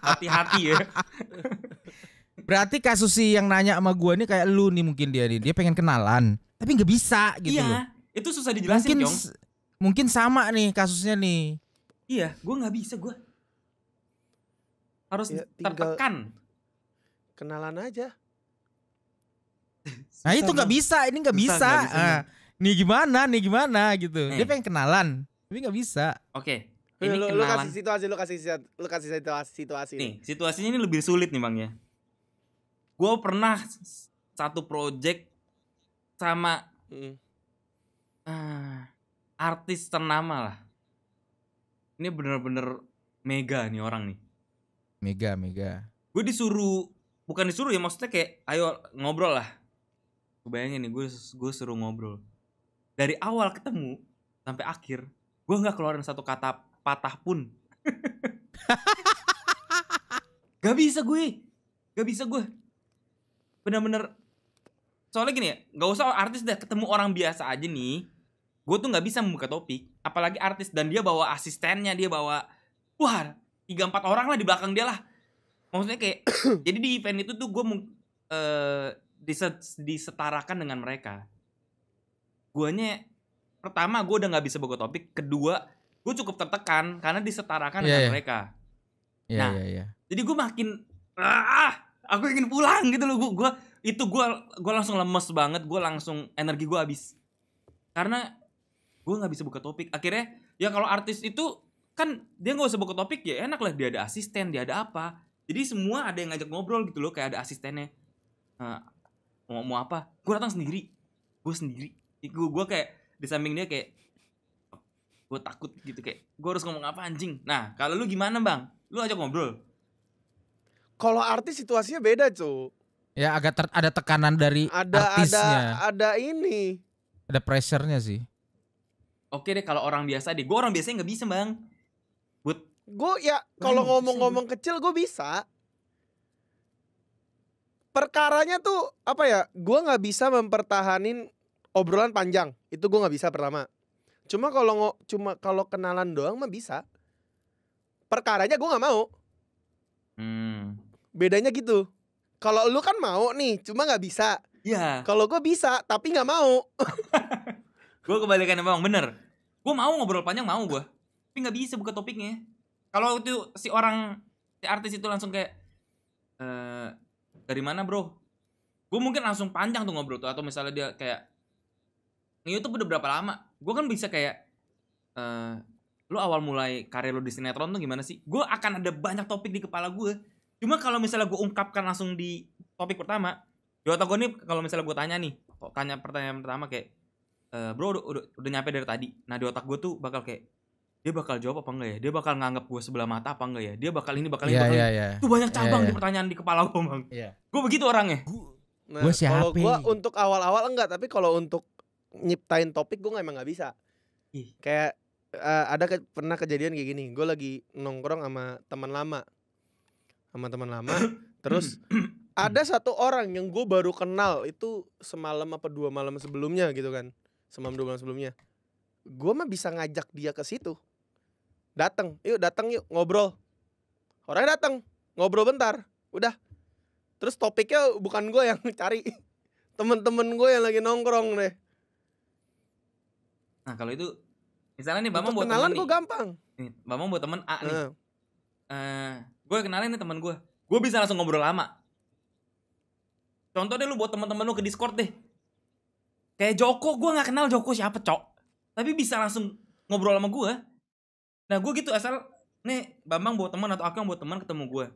Hati-hati ya. Berarti kasus si yang nanya sama gue nih kayak lu nih mungkin dia pengen kenalan, tapi nggak bisa gitu loh. Iya, itu susah dijelasin, Kyong. Mungkin sama nih kasusnya nih. Iya, gue nggak bisa gue. Harus tertekan. Kenalan aja. Nah itu nggak bisa, ini nggak bisa. Nih gimana gitu. Dia pengen kenalan, tapi nggak bisa. Oke. Ini lu kasih situasi. Nih, situasinya ini lebih sulit nih Bang ya. Gue pernah satu project sama artis ternama lah. Ini bener-bener mega nih orang nih. Mega. Gue bukan disuruh ya, maksudnya kayak ayo ngobrol lah. Gue bayangin nih, gue suruh ngobrol. Dari awal ketemu sampai akhir, gue nggak keluarin satu kata patah pun. Gak bisa gue. Bener-bener. Soalnya gini ya, nggak usah artis deh, ketemu orang biasa aja nih. Gue tuh nggak bisa membuka topik, apalagi artis dan dia bawa asistennya, dia bawa 3-4 orang lah di belakang dia lah. Maksudnya kayak jadi di event itu tuh gue disetarakan dengan mereka. Guanya pertama gue udah nggak bisa bawa topik, kedua gue cukup tertekan karena disetarakan dengan mereka. Iya. Jadi gue makin aku ingin pulang gitu loh. Gue langsung lemes banget, gue langsung energi gue habis karena gue nggak bisa buka topik. Akhirnya ya kalau artis itu kan dia nggak usah buka topik ya enak lah, dia ada asisten, dia ada apa. Jadi semua ada yang ngajak ngobrol gitu loh, kayak ada asistennya. Mau apa? Gue datang sendiri. Gue kayak di samping dia kayak gue takut gitu, kayak gue harus ngomong apa anjing. Nah kalau lu gimana Bang? Lu ajak ngobrol. Kalau artis situasinya beda cuy. Ya agak ada tekanan dari artisnya. Ada pressure-nya sih. Oke deh kalau orang biasa deh. Gue orang biasanya nggak bisa Bang. Gue ya kalau ngomong-ngomong kecil gue bisa. Perkaranya tuh apa ya? Gue nggak bisa mempertahanin obrolan panjang. Itu gue nggak bisa pertama. Cuma kalau kenalan doang mah bisa. Perkaranya gue nggak mau. Bedanya gitu. Kalau lu kan mau nih, cuma nggak bisa. Iya. Kalau gue bisa, tapi nggak mau. Gue kebalikannya Bang, bener. Gue mau ngobrol panjang mau gue, tapi nggak bisa buka topiknya. Kalau itu si artis itu langsung kayak dari mana bro? Gue mungkin langsung panjang tuh ngobrol tuh. Atau misalnya dia kayak nge-YouTube udah berapa lama? Gue kan bisa kayak lu awal mulai karir lu di sinetron tuh gimana sih? Gue akan ada banyak topik di kepala gue. Cuma kalau misalnya gue ungkapkan langsung di topik pertama, di otak gue nih kalau misalnya gue tanya pertanyaan pertama kayak bro udah nyampe dari tadi. Nah di otak gue tuh bakal kayak dia bakal jawab apa enggak ya? Dia bakal nganggap gue sebelah mata apa enggak ya? Dia bakal ini bakal ini. Tuh banyak cabang di pertanyaan di kepala gue Bang. Gue begitu orangnya. Nah, kalau gue untuk awal-awal enggak, tapi kalau untuk nyiptain topik gue emang nggak bisa. Kayak pernah kejadian kayak gini. Gue lagi nongkrong sama teman lama. Terus ada satu orang yang gue baru kenal itu semalam apa 2 malam sebelumnya gitu kan. Semalam 2 malam sebelumnya. Gue mah bisa ngajak dia ke situ. Datang yuk ngobrol. Orangnya datang, ngobrol bentar, udah. Terus topiknya bukan gue yang cari, temen-temen gue yang lagi nongkrong deh. Nah kalau itu, misalnya nih Bambang buat kenalan temen gue gampang. Nih, Bambang buat temen A nih. Gue kenalin nih temen gue gue bisa langsung ngobrol lama. Contoh deh lu buat teman-teman lu ke Discord deh. Kayak Joko, gue nggak kenal Joko siapa cok, tapi bisa langsung ngobrol sama gue. Nah gue gitu, asal nih Bambang bawa teman atau aku yang bawa teman ketemu gue.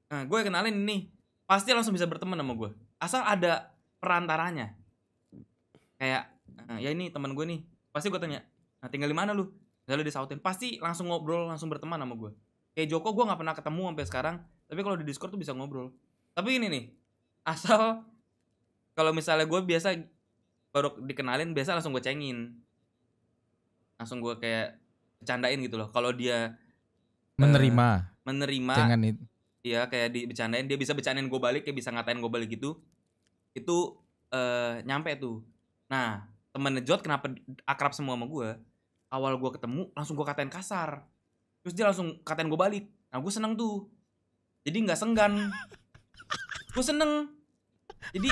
Nah gue kenalin ini, pasti langsung bisa berteman sama gue. Asal ada perantaranya. Kayak ya ini teman gue nih, pasti gue tanya, nah tinggal di mana lu? Misalnya disautin, pasti langsung ngobrol, langsung berteman sama gue. Kayak Joko gue nggak pernah ketemu sampai sekarang, tapi kalau di Discord tuh bisa ngobrol. Tapi ini nih, asal kalau misalnya gue biasa baru dikenalin, biasa langsung gue cengin, langsung gue kayak bercandain gitu loh. Kalau dia menerima jangan itu. Iya kayak dibercandain, dia bisa bercandain gue balik, kayak bisa ngatain gue balik gitu. Itu nyampe tuh. Nah temen Jot kenapa akrab semua sama gue? Awal gue ketemu langsung gue katain kasar, terus dia langsung katain gue balik. Nah gue seneng tuh, jadi nggak senggan. Gue seneng, jadi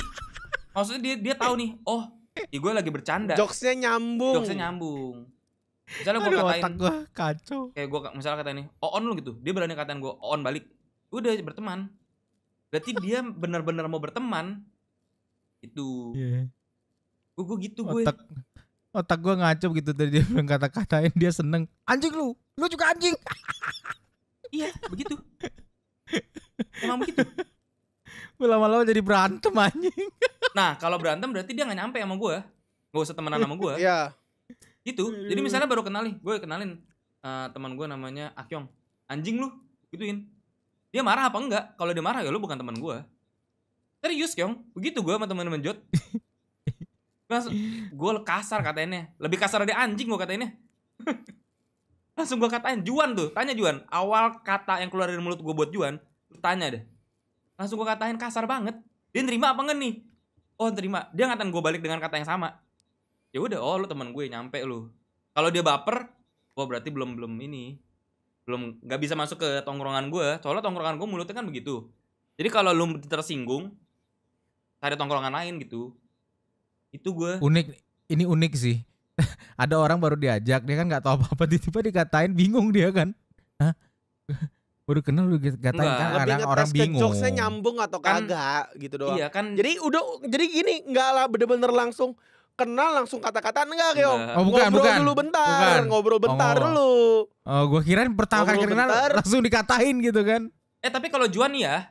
maksudnya dia tahu nih, oh ya gue lagi bercanda. Jokesnya nyambung. Misalnya gue katain, otak gue kacau. Kayak gue misalnya katain nih, on lu gitu, dia berani katain gue on balik. Udah berteman. Berarti dia benar-benar mau berteman. Itu. Yeah. Gue gitu gue. Otak gue ngaco gitu tadi, dia bilang kata-katain, dia seneng. Anjing lu juga anjing. Iya begitu. Emang begitu. Lama-lama jadi berantem anjing. Nah kalau berantem berarti dia gak nyampe sama gue, gak usah temenan sama gue. Iya. Gitu. Jadi misalnya baru gue kenalin teman gue namanya Akyong. Anjing lu, gituin. Dia marah apa enggak? Kalau dia marah ya lu bukan teman gue. Serius Kyong, begitu gue sama teman-teman Jot. Gue kasar katainnya, lebih kasar dari anjing gue katainnya. Langsung gue katain Juan tuh, tanya Juan. Awal kata yang keluar dari mulut gue buat Juan, lu tanya deh. Langsung gue katain kasar banget. Dia nerima apa enggak nih? Oh terima. Dia ngatain gue balik dengan kata yang sama. Ya udah, oh lu teman gue, nyampe lu. Kalau dia baper, oh berarti belum nggak bisa masuk ke tongkrongan gue. Soalnya tongkrongan gue mulutnya kan begitu. Jadi kalau lu tersinggung, cari tongkrongan lain gitu. Itu gue. Ini unik sih. Ada orang baru diajak, dia kan nggak tahu apa-apa, tiba-tiba dikatain, bingung dia kan. Hah? Baru kenal lu katain, kan kadang orang bingung. Jokesnya nyambung atau kagak gitu doang. Iya kan. Jadi gini, nggak lah bener-bener langsung kenal langsung kata-kata enggak Kyong. Oh, ngobrol dulu bentar, ngobrol bentar dulu. Oh, gue kirain pertama kali kenal langsung dikatain gitu kan. Tapi kalau Juan nih ya.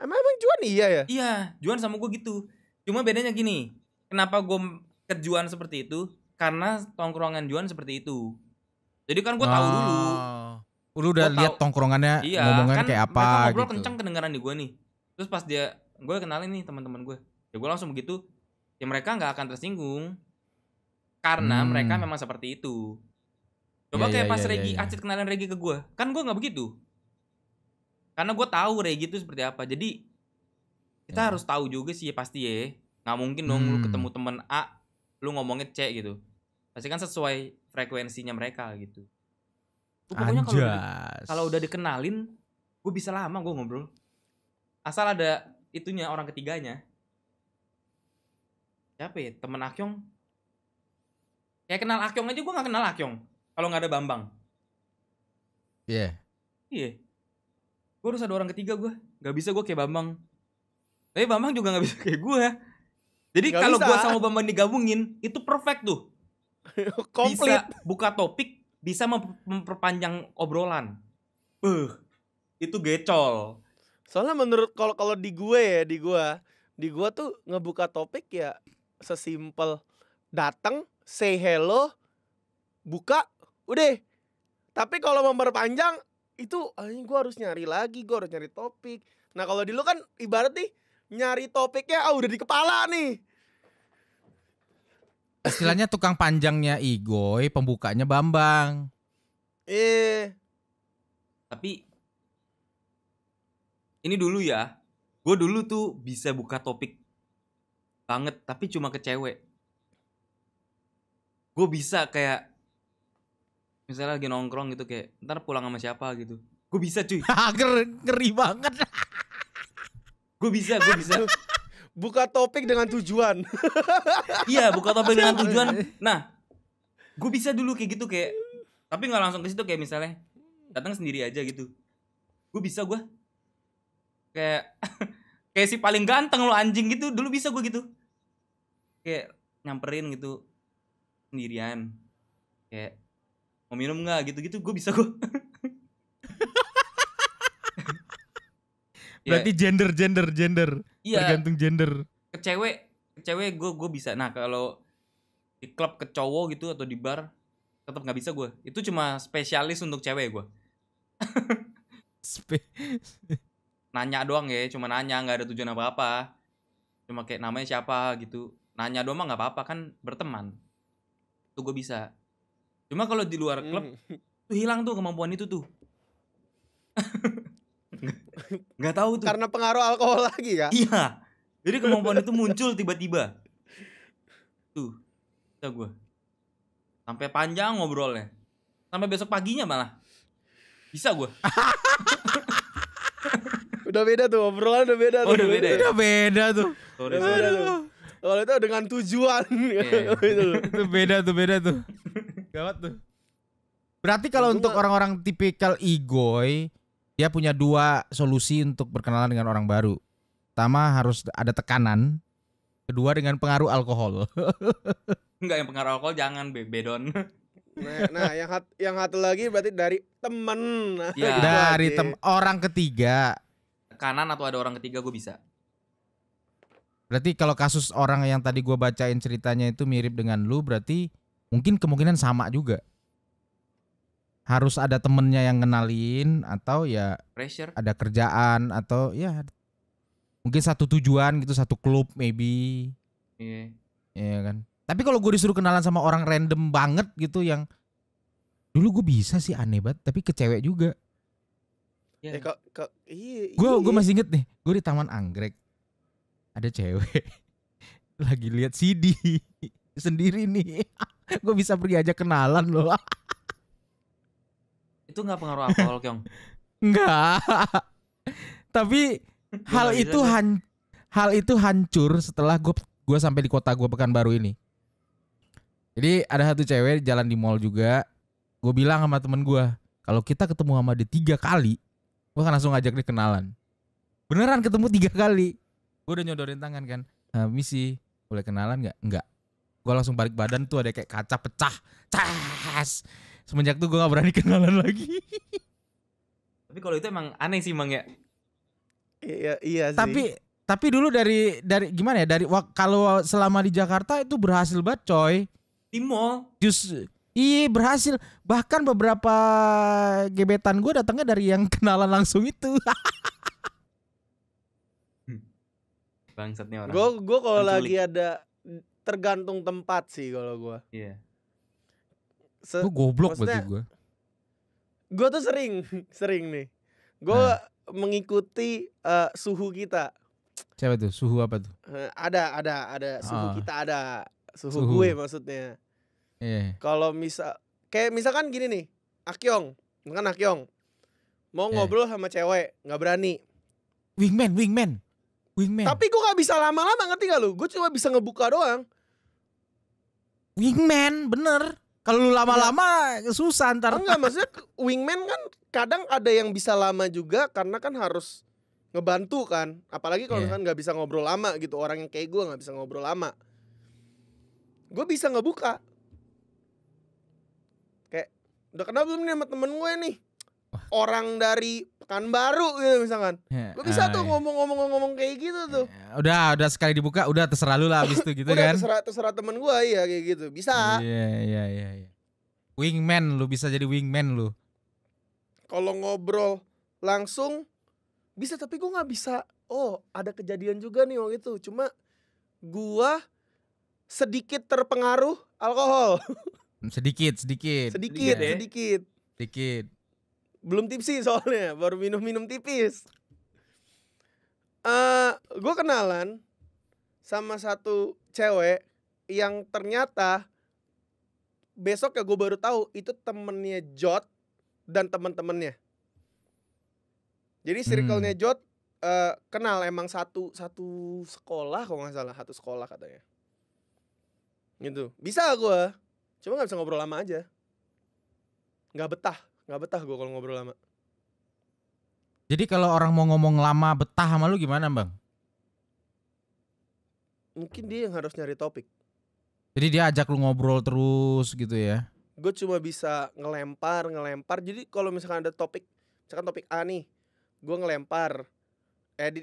Emang Juan iya ya? Iya, Juan sama gue gitu. Cuma bedanya gini, kenapa gue ke Juan seperti itu? Karena tongkrongan Juan seperti itu. Jadi kan gue tahu dulu. Lu udah lihat tongkrongannya, ngomongan kan kayak apa mereka ngobrol gitu. Kenceng kedengaran di gue nih. Terus pas gue kenalin nih teman-teman gue. Ya gue langsung begitu. Ya mereka nggak akan tersinggung. Karena mereka memang seperti itu. Coba kayak pas Regi, Acit kenalin Regi ke gue. Kan gue nggak begitu. Karena gue tahu Regi itu seperti apa. Jadi kita harus tahu juga sih pasti ya. Nggak mungkin dong lu ketemu temen A, lu ngomongnya C gitu. Pasti kan sesuai frekuensinya mereka gitu. Pokoknya kalau udah dikenalin, gue bisa lama gue ngobrol. Asal ada itunya, orang ketiganya. Siapa ya? Temen Akyong. Kayak kenal Akyong aja gue gak kenal Akyong kalau gak ada Bambang. Iya. Gue harus ada orang ketiga gue. Gak bisa gue kayak Bambang. Tapi Bambang juga gak bisa kayak gue. Jadi kalau gue sama Bambang digabungin, itu perfect tuh. Komplit. Bisa buka topik, bisa memperpanjang obrolan. Itu gecol. Soalnya menurut kalau di gue tuh ngebuka topik ya sesimpel datang, say hello, buka, udah. Tapi kalau memperpanjang itu gue harus nyari lagi, gue harus nyari topik. Nah kalau di lu kan ibarat nih nyari topiknya udah di kepala nih. Istilahnya tukang panjangnya Igoy, pembukanya Bambang. Tapi ini dulu ya, gue dulu tuh bisa buka topik banget, tapi cuma ke cewek. Gue bisa kayak misalnya lagi nongkrong gitu, kayak ntar pulang sama siapa gitu. Gue bisa cuy. Ngeri banget. Gue bisa. Buka topik dengan tujuan. Iya, buka topik dengan tujuan. Nah, gue bisa dulu kayak gitu, kayak tapi nggak langsung ke situ, kayak misalnya datang sendiri aja gitu. Gue bisa gue. Kayak kayak si paling ganteng lo anjing gitu. Dulu bisa gue gitu. Kayak nyamperin gitu sendirian. Kayak mau minum nggak gitu-gitu gue bisa gue. Berarti gender. Iya. Tergantung gender. Ke cewek gue bisa. Nah kalau di klub ke cowok gitu atau di bar tetap nggak bisa gue. Itu cuma spesialis untuk cewek gue. Nanya doang ya, cuma nanya, nggak ada tujuan apa-apa. Cuma kayak namanya siapa gitu. Nanya doang mah nggak apa-apa kan, berteman. Itu gue bisa. Cuma kalau di luar klub tuh hilang tuh kemampuan itu tuh. Nggak tahu tuh. Karena pengaruh alkohol lagi ya. Iya. Jadi kemampuan itu muncul tiba-tiba. Tuh, bisa gue. Sampai panjang ngobrolnya. Sampai besok paginya malah. Bisa gue. Udah beda tuh, obrolan udah beda tuh. Udah beda ya? Udah beda tuh. Sorry. Kalau itu dengan tujuan. Itu beda tuh. Gawat tuh. Berarti kalau untuk orang-orang tipikal egoy, dia punya 2 solusi untuk berkenalan dengan orang baru. Pertama harus ada tekanan. Kedua dengan pengaruh alkohol. Enggak, yang pengaruh alkohol jangan bedon. Nah, yang satu lagi berarti dari temen. Ya. Dari orang ketiga. Kanan atau ada orang ketiga gue bisa. Berarti kalau kasus orang yang tadi gue bacain ceritanya itu mirip dengan lu, berarti mungkin kemungkinan sama juga. Harus ada temennya yang kenalin atau ya Pressure. ada kerjaan atau ya mungkin satu tujuan gitu, satu klub maybe. Iya. Iya kan. Tapi kalau gue disuruh kenalan sama orang random banget gitu yang dulu gue bisa sih aneh banget, tapi ke cewek juga. Yeah. Gue masih inget nih, gue di Taman Anggrek ada cewek lagi lihat CD sendiri nih. Gue bisa pergi aja kenalan loh. Itu nggak pengaruh alkohol, Kyong? Enggak. Tapi hal itu hancur setelah gue sampai di kota gue Pekanbaru ini. Jadi ada satu cewek jalan di mall juga. Gue bilang sama temen gue, kalau kita ketemu sama dia 3 kali, gue akan langsung ngajak dia kenalan. Beneran ketemu 3 kali. Gue udah nyodorin tangan kan. Misi, boleh kenalan gak? Enggak. Gue langsung balik badan tuh ada kayak kaca pecah. Cas. Semenjak tuh gue gak berani kenalan lagi. Tapi kalau itu emang aneh sih Mang ya. Iya sih. Tapi dulu dari gimana ya? Kalau selama di Jakarta itu berhasil banget coy. Di mall. Iya berhasil. Bahkan beberapa gebetan gue datangnya dari yang kenalan langsung itu. Bangsatnya orang. Gue kalau lagi ada tergantung tempat sih kalau gue. Iya. Gue goblok berarti gue. Gue tuh sering nih. Gue mengikuti suhu kita. Siapa tuh? Suhu apa tuh? Ada suhu kita ada. Suhu gue maksudnya. Iya. Kalau misalkan gini nih, Akyong mau ngobrol sama cewek, nggak berani. Wingman. Tapi gue nggak bisa lama-lama, ngerti gak lu? Gue cuma bisa ngebuka doang. Wingman, bener. Kalau lu lama-lama susah ntar. Enggak, maksudnya wingman kan kadang ada yang bisa lama juga karena kan harus ngebantu kan. Apalagi kalau misalkan nggak bisa ngobrol lama gitu. Orang yang kayak gue nggak bisa ngobrol lama. Gue bisa ngebuka. Kayak udah kenal belum nih sama temen gue nih? Orang dari Pekanbaru gitu misalkan. Gue bisa tuh ngomong kayak gitu tuh. Udah sekali dibuka udah terserah lu lah abis itu gitu kan. Terserah temen gue ya kayak gitu. Bisa. Iya. Wingman lu bisa jadi wingman lu. Kalau ngobrol langsung bisa, tapi gue nggak bisa. Oh, ada kejadian juga nih waktu itu. Cuma gue sedikit terpengaruh alkohol. Sedikit. Belum tipsi soalnya, baru minum tipis. Gue kenalan sama satu cewek yang ternyata besok ya gue baru tahu itu temennya Jot dan teman-temannya. Jadi circle-nya Jot kenal emang satu sekolah kalau nggak salah, satu sekolah katanya. Gitu. Bisa gue, cuma nggak bisa ngobrol lama aja. Nggak betah gue kalau ngobrol lama. Jadi kalau orang mau ngomong lama betah sama lu gimana bang? Mungkin dia yang harus nyari topik. Jadi dia ajak lu ngobrol terus gitu ya? Gue cuma bisa ngelempar. Jadi kalau misalkan ada topik, misalkan topik A nih, gue ngelempar.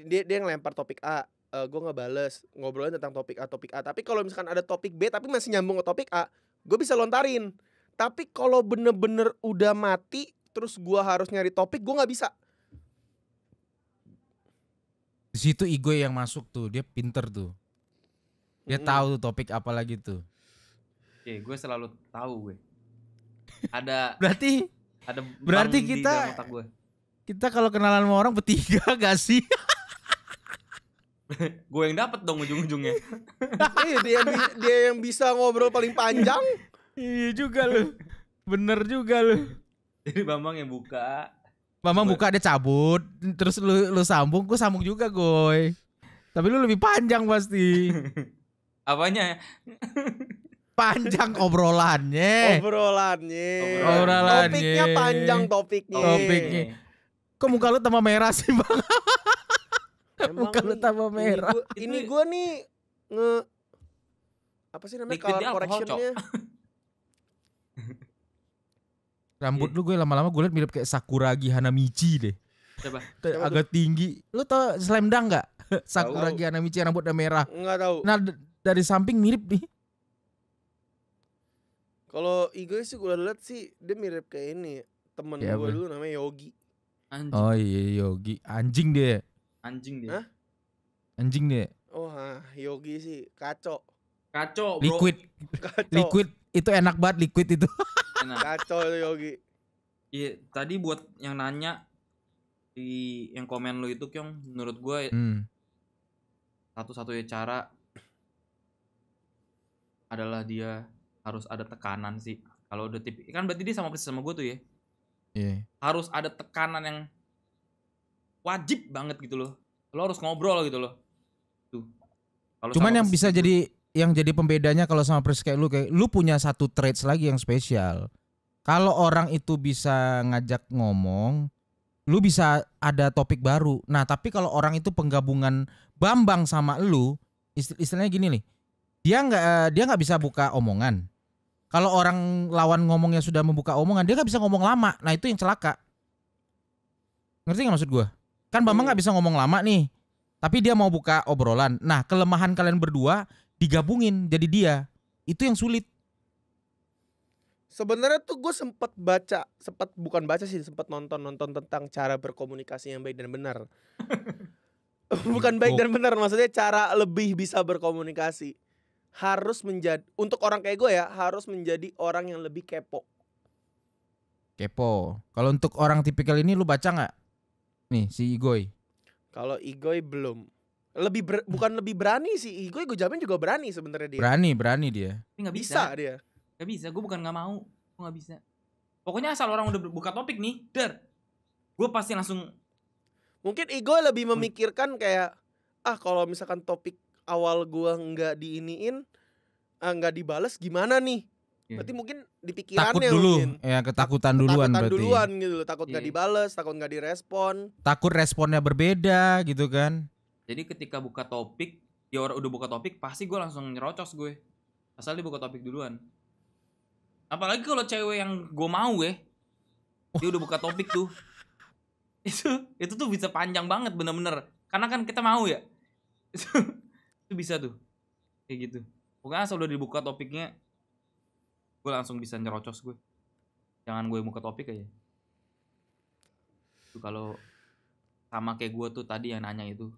Dia ngelempar topik A, gue ngebales ngobrolin tentang topik A. Tapi kalau misalkan ada topik B tapi masih nyambung ke topik A, gue bisa lontarin. Tapi kalau bener-bener udah mati, terus gue harus nyari topik, gue nggak bisa. Di situ ego yang masuk tuh, dia pinter tuh. Dia tahu tuh topik apa lagi tuh. Oke, gue selalu tahu gue. Ada berarti bang di dalam otak gue. Kita kalau kenalan sama orang bertiga gak sih? Gue yang dapat dong ujung-ujungnya. Dia yang bisa ngobrol paling panjang. Iya juga lu. Bener juga lu. Jadi Bambang yang buka. Bambang buka dia cabut, terus lu sambung, gue sambung juga goy. Tapi lu lebih panjang pasti. Apanya? Panjang obrolannya. Topiknya panjang topiknya. Kok muka lu tambah merah sih bang? Muka lu tambah merah. Ini gue nih apa sih namanya, color correctionnya? Rambut lu gue lama-lama gue liat mirip kayak Sakuragi Hanamichi deh. Siapa? Agak tinggi. Lu tau Slam Dunk gak? Sakuragi Hanamichi rambutnya merah. Enggak tahu. Nah dari samping mirip nih. Kalau Igo sih gue liat sih dia mirip kayak ini, temen gue dulu namanya Yogi. Anjing. Oh iya Yogi. Anjing dia. Hah? Anjing dia. Oh Yogi sih kacau bro. Liquid itu enak banget liquid itu. Kacau Yogi. Iya, tadi buat yang nanya di yang komen lu itu Kyong, menurut gue satu-satunya cara adalah dia harus ada tekanan sih. Kalau udah kan berarti dia sama persis sama gue tuh ya. Iya. Harus ada tekanan yang wajib banget gitu loh. Lo harus ngobrol gitu loh. Tuh. Cuman yang bisa jadi pembedanya kalau sama persis kayak lu punya satu traits lagi yang spesial. Kalau orang itu bisa ngajak ngomong, lu bisa ada topik baru. Nah, tapi kalau orang itu penggabungan Bambang sama lu, istilahnya gini nih. Dia nggak bisa buka omongan. Kalau orang lawan ngomongnya sudah membuka omongan, dia nggak bisa ngomong lama. Nah, itu yang celaka. Ngerti nggak maksud gue? Kan Bambang nggak bisa ngomong lama nih, tapi dia mau buka obrolan. Nah, kelemahan kalian berdua digabungin jadi dia. Itu yang sulit. Sebenarnya tuh gue sempat nonton tentang cara berkomunikasi yang baik dan benar. Bukan baik dan benar, maksudnya cara lebih bisa berkomunikasi. Harus menjadi, untuk orang kayak gue ya, harus menjadi orang yang lebih kepo. Kalau untuk orang tipikal ini lu baca nggak? Nih si Igoy. Kalau Igoy belum. Bukan lebih berani sih. Igoy gue jamin juga berani sebenarnya dia. Berani dia. Tapi nggak bisa dia. Gak bisa, gue bukan gak mau, gue gak bisa. Pokoknya asal orang udah buka topik nih, gue pasti langsung. Mungkin Igo lebih memikirkan kayak, kalau misalkan topik awal gue nggak diiniin, nggak dibales gimana nih? Berarti mungkin di pikirannya takut dulu, mungkin. Ya ketakutan duluan berarti. Gitu loh, takut nggak dibales, takut nggak direspon. Takut responnya berbeda gitu kan? Jadi ketika buka topik, dia orang udah buka topik, pasti gue langsung nyerocos gue. Asal dia buka topik duluan. Apalagi kalau cewek yang gue mau dia udah buka topik tuh. Itu tuh bisa panjang banget bener-bener. Karena kan kita mau ya. Itu bisa tuh. Kayak gitu. Pokoknya asal udah dibuka topiknya, gue langsung bisa nyerocos gue. Jangan gue buka topik aja. Itu kalau sama kayak gue tuh tadi yang nanya itu.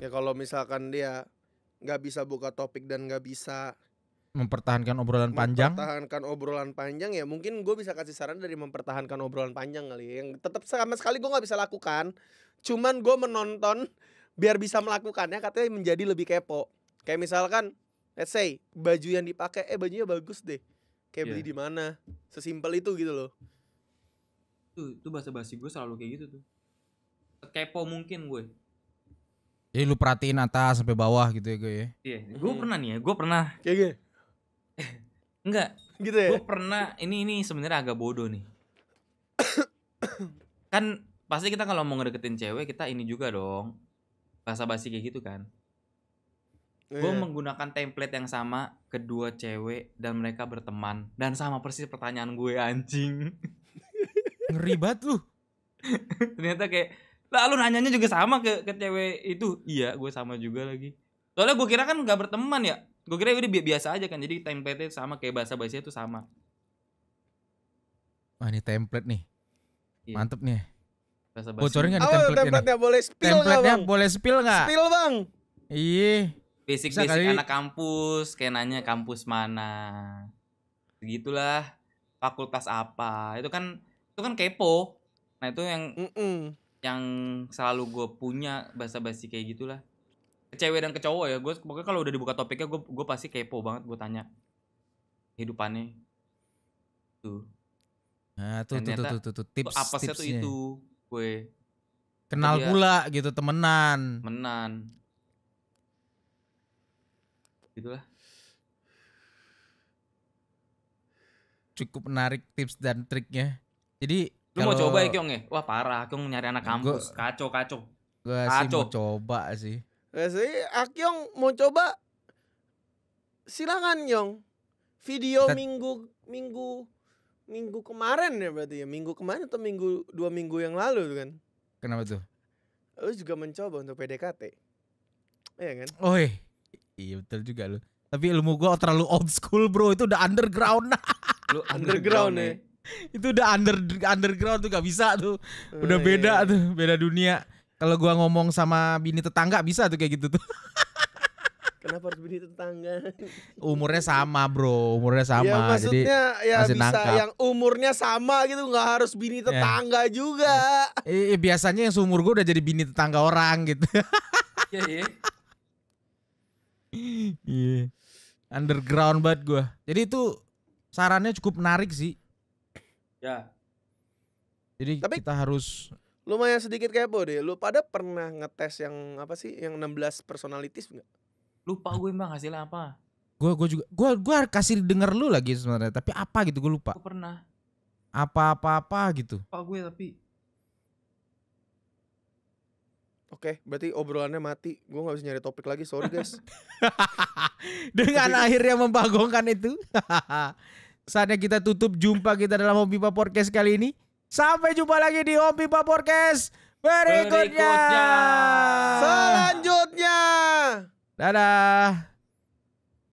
Ya kalau misalkan dia nggak bisa buka topik dan nggak bisa mempertahankan obrolan panjang ya mungkin gue bisa kasih saran dari mempertahankan obrolan panjang kali ya. Yang tetap sama sekali gue nggak bisa lakukan, cuman gue menonton biar bisa melakukannya, katanya menjadi lebih kepo. Kayak misalkan let's say baju yang dipakai bajunya bagus deh, kayak beli di mana, sesimpel itu gitu loh. Itu basa-basi gue selalu kayak gitu tuh, kepo mungkin gue. Jadi lu perhatiin atas sampai bawah gitu ya gue ya. Iya, gue pernah nih ya, kayak gini. Enggak, gitu ya. Gue pernah, ini sebenarnya agak bodoh nih. Kan pasti kita kalau mau ngedeketin cewek kita ini juga dong. Basa-basi kayak gitu kan. Gue menggunakan template yang sama kedua cewek dan mereka berteman dan sama persis pertanyaan gue anjing. Ngeri banget lu. Ternyata kayak lah lu nanyanya juga sama ke cewek itu. Iya, gue sama juga lagi. Soalnya gue kira kan nggak berteman ya. Gue kira udah biasa aja kan. Jadi template-nya sama kayak bahasa-bahasanya itu sama. Wah, ini template nih. Iya. Mantep nih. Bahasa-bahasa. Bocorin nggak di template-nya boleh spill nggak template-nya bang? boleh spill nggak? Spill bang. Iya. Basic-basic anak kampus, kayak nanya kampus mana. Begitulah. Fakultas apa. Itu kan kepo. Nah, itu yang selalu gue punya basa-basi kayak gitulah. Ke cewek dan ke cowok ya. Gue pokoknya kalau udah dibuka topiknya gue pasti kepo banget, gue tanya kehidupannya. Tuh. Nah, tuh tips apesnya tuh itu gue kenal pula gitu, temenan. Gitulah. Cukup menarik tips dan triknya. Jadi lu mau coba ya Kyong ya? Wah parah, Kyong nyari anak kampus. Kacau. Gue sih mau coba sih. Akyong mau coba silakan Yong. Video minggu kemarin ya berarti ya. Minggu kemarin atau 2 minggu yang lalu tuh kan. Kenapa tuh? Lu juga mencoba untuk PDKT. Iya kan? Oh iya betul juga lu. Tapi ilmu gue terlalu old school bro. Itu udah underground. Lu underground ya. Itu udah underground tuh gak bisa tuh. Udah beda tuh. Beda dunia. Kalau gua ngomong sama bini tetangga bisa tuh kayak gitu tuh. Kenapa harus bini tetangga? Umurnya sama bro. Ya maksudnya jadi ya bisa nangkap. Yang umurnya sama gitu. Gak harus bini tetangga juga. Biasanya yang seumur gua udah jadi bini tetangga orang gitu. Iya. Iya. Underground banget gua. Jadi itu sarannya cukup menarik sih. Ya. Jadi tapi kita harus lumayan sedikit kepo deh. Lu pada pernah ngetes yang apa sih? Yang 16 personalities enggak? Lupa gue Bang hasilnya apa. Gue juga gue kasih denger lu lagi sebenarnya, tapi apa gitu gue lupa. Gue pernah. Apa gitu. Lupa gue tapi. Oke, berarti obrolannya mati. Gue gak bisa nyari topik lagi, sorry guys. Dengan akhirnya membagongkan itu. Saatnya kita tutup jumpa kita dalam Om Pipa Podcast kali ini. Sampai jumpa lagi di Om Pipa Podcast berikutnya. Selanjutnya. Dadah.